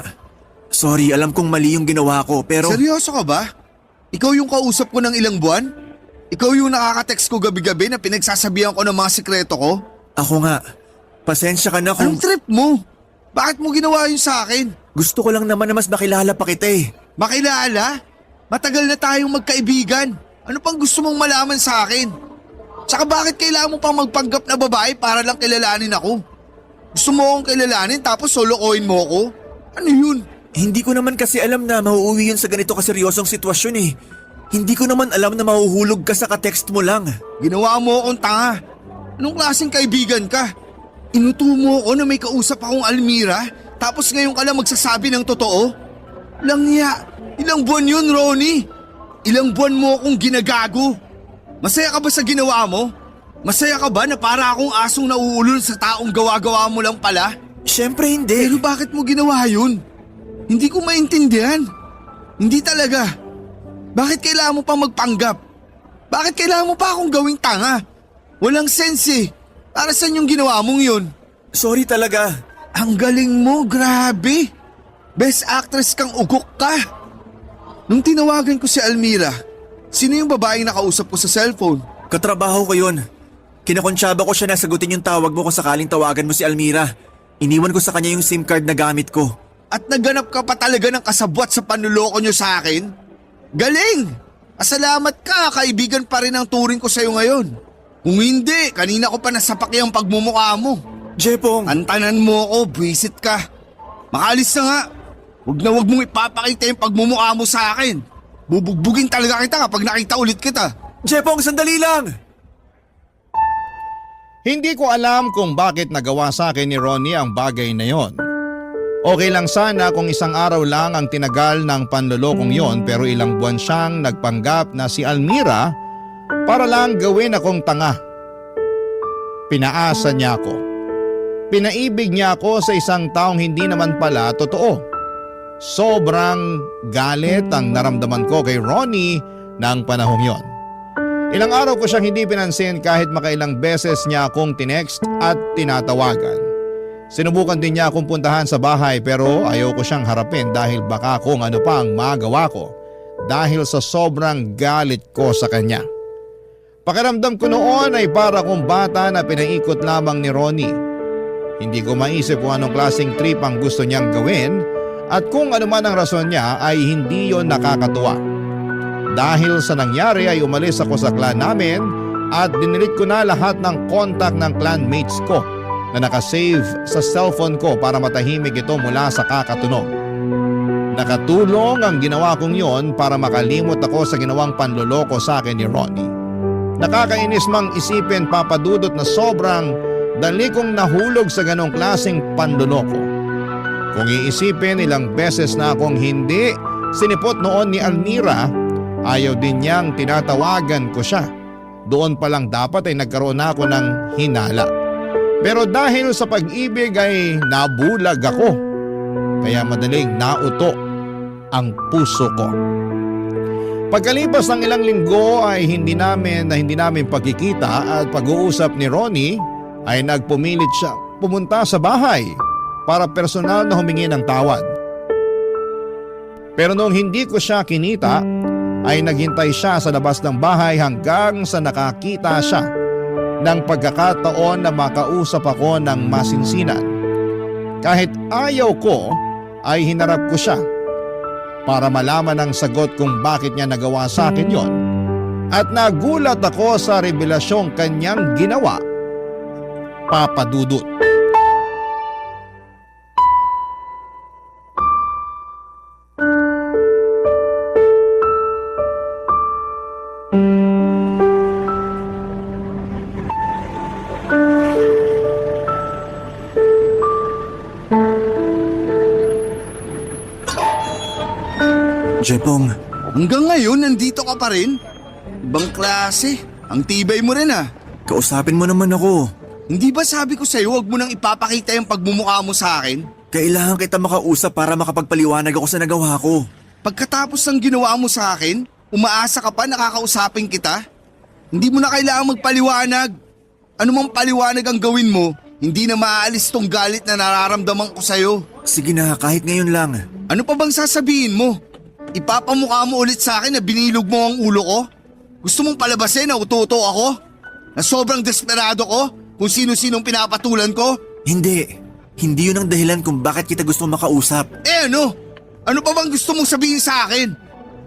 S6: Sorry, alam kong mali yung ginawa ko pero…
S7: Seryoso ka ba? Ikaw yung kausap ko ng ilang buwan? Ikaw yung nakaka-text ko gabi-gabi na pinagsasabihan ko ng mga sikreto ko?
S6: Ako nga, pasensya ka na kung…
S7: Anong trip mo? Bakit mo ginawa yun sa akin?
S6: Gusto ko lang naman na mas makilala pa kita eh.
S7: Makilala? Matagal na tayong magkaibigan. Ano pang gusto mong malaman sa akin? Tsaka bakit kailangan mo pang magpanggap na babae para lang kilalanin ako? Gusto mo akong kilalanin tapos solokohin mo ako? Ano yun?
S6: Hindi ko naman kasi alam na mauuwi yun sa ganito kaseryosong sitwasyon eh. Hindi ko naman alam na mahuhulog ka sa ka-text mo lang.
S7: Ginawa mo akong tanga. Anong klaseng kaibigan ka? Inuto mo ako na may kausap akong Almira, tapos ngayon ka lang magsasabi ng totoo? Langya, ilang buwan yun, Ronnie? Ilang buwan mo akong ginagago? Masaya ka ba sa ginawa mo? Masaya ka ba na para akong asong nauulol sa taong gawa-gawa mo lang pala?
S6: Siyempre hindi.
S7: Pero bakit mo ginawa yun? Hindi ko maintindihan. Hindi talaga. Bakit kailangan mo pang magpanggap? Bakit kailangan mo pa akong gawing tanga? Walang sense eh. Para saan yung ginawa mong yun?
S6: Sorry talaga.
S7: Ang galing mo, grabe. Best actress kang ugok ka. Nung tinawagan ko si Almira, sino yung babaeng nakausap ko sa cellphone?
S6: Katrabaho ko yun. Kinakonsyaba ko siya na sagutin yung tawag mo kung sakaling tawagan mo si Almira. Iniwan ko sa kanya yung SIM card na gamit ko.
S7: At naganap ka pa talaga ng kasabwat sa panluloko niyo sa akin? Galing! Asalamat ka, kaibigan pa rin ang turing ko sa'yo ngayon. Kung hindi, kanina ko pa nasapak yung pagmumukha mo.
S6: Jepong!
S7: Antanan mo ako, buwisit ka. Makalis na nga. Huwag mong ipapakita yung pagmumukha mo sa akin. Bubugbugin talaga kita kapag nakita ulit kita.
S6: Jepong, sandali lang!
S1: Hindi ko alam kung bakit nagawa sa akin ni Ronnie ang bagay na yon. Okay lang sana kung isang araw lang ang tinagal ng panlolokong yon, pero ilang buwan siyang nagpanggap na si Almira para lang gawin akong tanga. Pinaasa niya ako. Pinaibig niya ako sa isang taong hindi naman pala totoo. Sobrang galit ang naramdaman ko kay Ronnie ng panahong yon. Ilang araw ko siyang hindi pinansin kahit makailang beses niya akong tinext at tinatawagan. Sinubukan din niya akong puntahan sa bahay pero ayaw ko siyang harapin dahil baka kung ano pa ang magawa ko dahil sa sobrang galit ko sa kanya. Pakiramdam ko noon ay para kong bata na pinaikot lamang ni Ronnie. Hindi ko maisip kung anong klaseng trip ang gusto niyang gawin at kung ano man ang rason niya ay hindi yon nakakatuwa. Dahil sa nangyari ay umalis ako sa clan namin at dinilit ko na lahat ng contact ng clanmates ko na nakasave sa cellphone ko para matahimik ito mula sa kakatunog. Nakatulong ang ginawa kong yon para makalimot ako sa ginawang panloloko sa akin ni Ronnie. Nakakainis mang isipin, Papa Dudut, na sobrang dali kong nahulog sa ganong klaseng panloloko. Kung iisipin, ilang beses na akong hindi sinipot noon ni Almira, ayaw din niyang tinatawagan ko siya. Doon pa lang dapat ay nagkaroon na ako ng hinala. Pero dahil sa pag-ibig ay nabulag ako. Kaya madaling nauto ang puso ko. Pagkalipas ng ilang linggo ay hindi namin pagkikita at pag-uusap ni Ronnie ay nagpumilit siya pumunta sa bahay para personal na humingi ng tawad. Pero nung hindi ko siya kinita ay naghintay siya sa labas ng bahay hanggang sa nakakita siya ng pagkakataon na makausap ako ng masinsinan. Kahit ayaw ko ay hinarap ko siya para malaman ang sagot kung bakit niya nagawa sa akin yon. At nagulat ako sa revelasyong kanyang ginawa, Papa Dudut.
S6: Jepong,
S7: Hanggang ngayon, nandito ka pa rin? Ibang klase. Ang tibay mo rin ah.
S6: kausapin mo naman ako.
S7: Hindi ba sabi ko sa'yo huwag mo nang ipapakita yung pagmumukha mo sa akin?
S6: Kailangan kita makausap para makapagpaliwanag ako sa nagawa ko.
S7: Pagkatapos ng ginawa mo sa akin, umaasa ka pa nakakausapin kita? Hindi mo na kailangang magpaliwanag. Ano mang paliwanag ang gawin mo, hindi na maaalis tong galit na nararamdaman ko sa'yo.
S6: Sige na, kahit ngayon lang.
S7: Ano pa bang sasabihin mo? Ipapamukha mo ulit sa akin na binilog mo ang ulo ko? Gusto mong palabasin na utoto ako? Na sobrang desperado ko kung sino-sinong pinapatulan ko?
S6: Hindi. Hindi yun ang dahilan kung bakit kita gusto makausap.
S7: Eh ano? Ano pa bang gusto mong sabihin sa akin?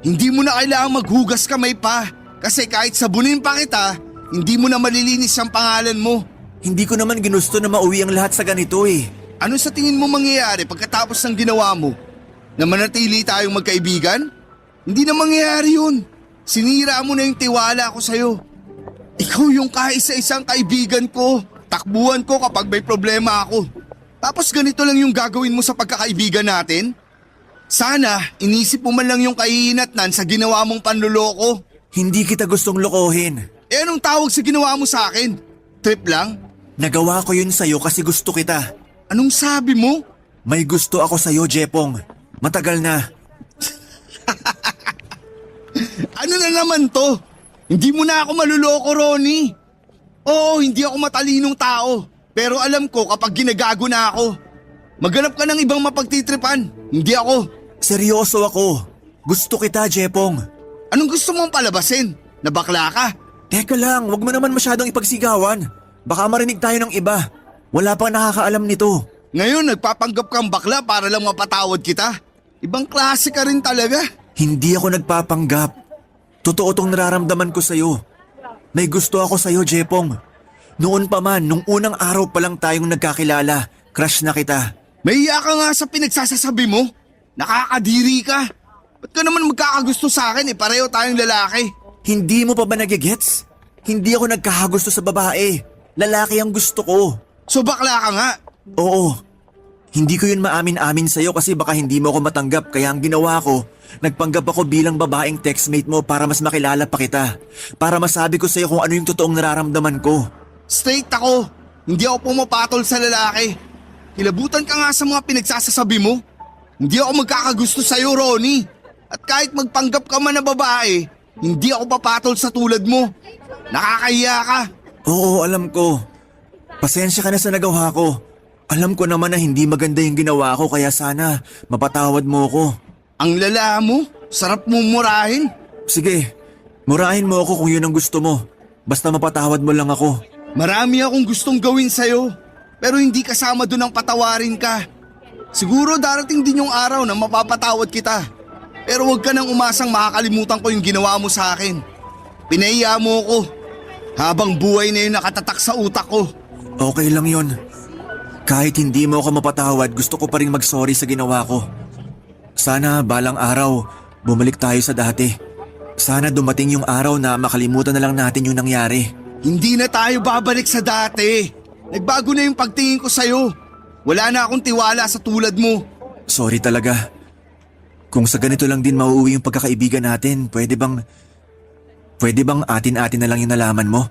S7: Hindi mo na kailangang maghugas kamay pa. Kasi kahit sabunin pa kita, hindi mo na malilinis ang pangalan mo.
S6: Hindi ko naman ginusto na mauwi ang lahat sa ganito eh.
S7: Ano sa tingin mo mangyayari pagkatapos ng ginawa mo? Na manatili tayong magkaibigan? Hindi na mangyayari yun. Sinira mo na yung tiwala ko sa'yo. Ikaw yung kaisa-isang kaibigan ko. Takbuhan ko kapag may problema ako. Tapos ganito lang yung gagawin mo sa pagkakaibigan natin? Sana inisip mo man lang yung kahihinatnan sa ginawa mong panluloko.
S6: Hindi kita gustong lokohin.
S7: Eh anong tawag sa ginawa mo sa akin? Trip lang?
S6: Nagawa ko yun sa'yo kasi gusto kita.
S7: Anong sabi mo?
S6: May gusto ako sa'yo, Jepong. Matagal na.
S7: Ano na naman to? Hindi mo na ako maluloko, Ronnie. Oo, hindi ako matalinong tao. Pero alam ko kapag ginagago na ako. Maghanap ka ng ibang mapagtitripan. Hindi ako.
S6: Seryoso ako. Gusto kita, Jepong.
S7: Anong gusto mong palabasin? Na bakla ka?
S6: Teka lang, wag mo naman masyadong ipagsigawan. Baka marinig tayo ng iba. Wala pang nakakaalam nito.
S7: Ngayon nagpapanggap kang bakla para lang mapatawad kita. Ibang klase ka rin talaga.
S6: Hindi ako nagpapanggap. Totoo tong nararamdaman ko sa'yo. May gusto ako sa'yo, Jepong. Noon pa man, nung unang araw pa lang tayong nagkakilala, crush na kita.
S7: May iya ka nga sa pinagsasasabi mo. Nakakadiri ka. Ba't ka naman magkakagusto sa akin pareho tayong lalaki.
S6: Hindi mo pa ba nagigets? Hindi ako nagkakagusto sa babae. Lalaki ang gusto ko.
S7: So bakla ka nga.
S6: Oo. Hindi ko yun maamin-amin sa'yo kasi baka hindi mo ako matanggap kaya ang ginawa ko, nagpanggap ako bilang babaeng textmate mo para mas makilala pa kita. Para masabi ko sa'yo kung ano yung totoong nararamdaman ko.
S7: Straight ako. Hindi ako pumapatol sa lalaki. Hilabutan ka nga sa mga pinagsasasabi mo. Hindi ako magkakagusto sa'yo, Ronnie. At kahit magpanggap ka man na babae, hindi ako papatol sa tulad mo. Nakakahiya ka.
S6: Oo, alam ko. Pasensya ka na sa nagawa ko. Alam ko naman na hindi maganda yung ginawa ko kaya sana mapatawad mo ko.
S7: Ang lala mo, sarap mong murahin.
S6: Sige, murahin mo ako kung yun ang gusto mo. Basta mapatawad mo lang ako.
S7: Marami akong gustong gawin sa'yo, pero hindi kasama doon ang patawarin ka. Siguro darating din yung araw na mapapatawad kita. Pero huwag ka nang umasang makakalimutan ko yung ginawa mo sa akin. Pinahiya mo ko. Habang buhay na yun nakatatak sa utak ko.
S6: Okay lang yun. Kahit hindi mo ako mapatawad, gusto ko pa rin mag-sorry sa ginawa ko. Sana balang araw, bumalik tayo sa dati. Sana dumating yung araw na makalimutan na lang natin yung nangyari.
S7: Hindi na tayo babalik sa dati. Nagbago na yung pagtingin ko sa'yo. Wala na akong tiwala sa tulad mo.
S6: Sorry talaga. Kung sa ganito lang din mauuwi yung pagkakaibigan natin, pwede bang atin-atin na lang yung nalaman mo?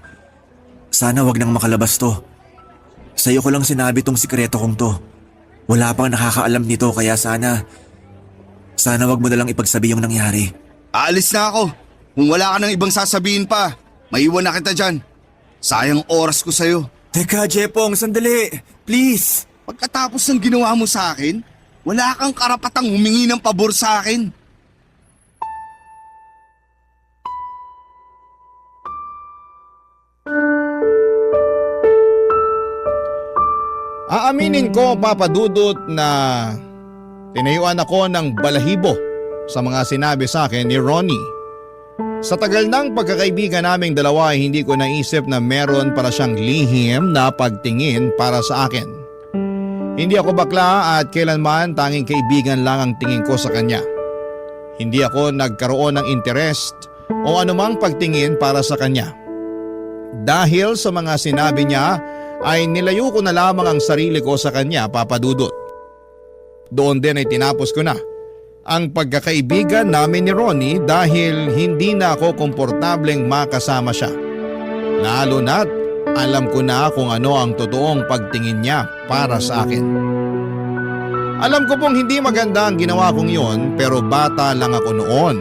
S6: Sana wag nang makalabas to. Sa'yo ko lang sinabi tong sikreto kong to. Wala pang nakakaalam nito kaya sana wag mo na lang ipagsabi yung nangyari.
S7: Aalis na ako. Kung wala ka nang ibang sasabihin pa, maiwan na kita dyan. Sayang oras ko sa'yo.
S6: Teka, Jepong, sandali. Please.
S7: Pagkatapos ng ginawa mo sa akin, wala kang karapatang humingi ng pabor sa akin.
S1: Aaminin ko, Papa Dudut, na tinayuan ako ng balahibo sa mga sinabi sa akin ni Ronnie. Sa tagal ng pagkakaibigan naming dalawa ay hindi ko naisip na meron para siyang lihim na pagtingin para sa akin. Hindi ako bakla at kailanman tanging kaibigan lang ang tingin ko sa kanya. Hindi ako nagkaroon ng interest o anumang pagtingin para sa kanya. Dahil sa mga sinabi niya ay nilayo ko na lamang ang sarili ko sa kanya, Papa Dudut. Doon din ay tinapos ko na ang pagkakaibigan namin ni Ronnie dahil hindi na ako komportableng makasama siya. Lalo na't alam ko na kung ano ang totoong pagtingin niya para sa akin. Alam ko pong hindi maganda ang ginawa kong yon pero bata lang ako noon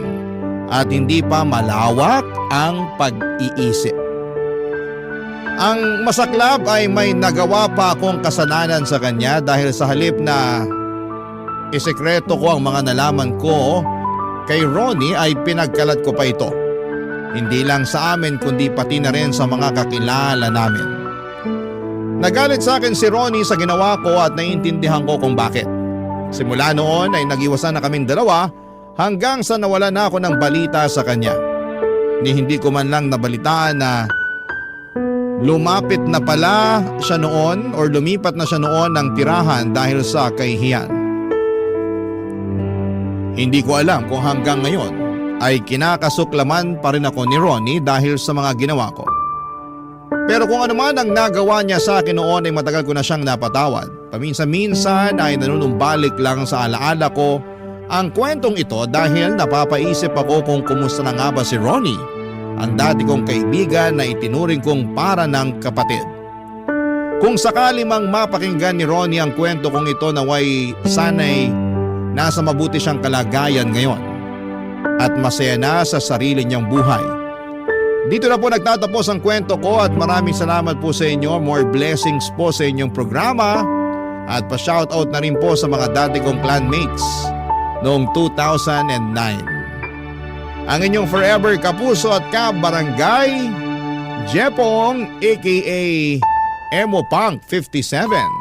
S1: at hindi pa malawak ang pag-iisip. Ang masaklap ay may nagawa pa akong kasalanan sa kanya dahil sa halip na isekreto ko ang mga nalaman ko kay Ronnie ay pinagkalat ko pa ito. Hindi lang sa amin kundi pati na rin sa mga kakilala namin. Nagalit sa akin si Ronnie sa ginawa ko at naiintindihan ko kung bakit. Simula noon ay nagiwasan na kaming dalawa hanggang sa nawala na ako ng balita sa kanya. Ni hindi ko man lang nabalitaan na lumapit na pala siya noon or lumipat na siya noon ng tirahan dahil sa kahihiyan. Hindi ko alam kung hanggang ngayon ay kinakasuklaman pa rin ako ni Ronnie dahil sa mga ginawa ko. Pero kung ano man ang nagawa niya sa akin noon ay matagal ko na siyang napatawad. Paminsan-minsan ay nanunumbalik lang sa alaala ko ang kwentong ito dahil napapaisip ako kung kumusta na nga ba si Ronnie, ang dati kong kaibigan na itinuring kong para ng kapatid. Kung sakali mang mapakinggan ni Ronnie ang kwento kong ito, naway sana'y nasa mabuti siyang kalagayan ngayon at masaya na sa sarili niyang buhay. Dito na po nagtatapos ang kwento ko at maraming salamat po sa inyo. More blessings po sa inyong programa at pa-shoutout na rin po sa mga dati kong clanmates noong 2009. Ang inyong forever kapuso at kabarangay, Jepong aka Emo Punk 57.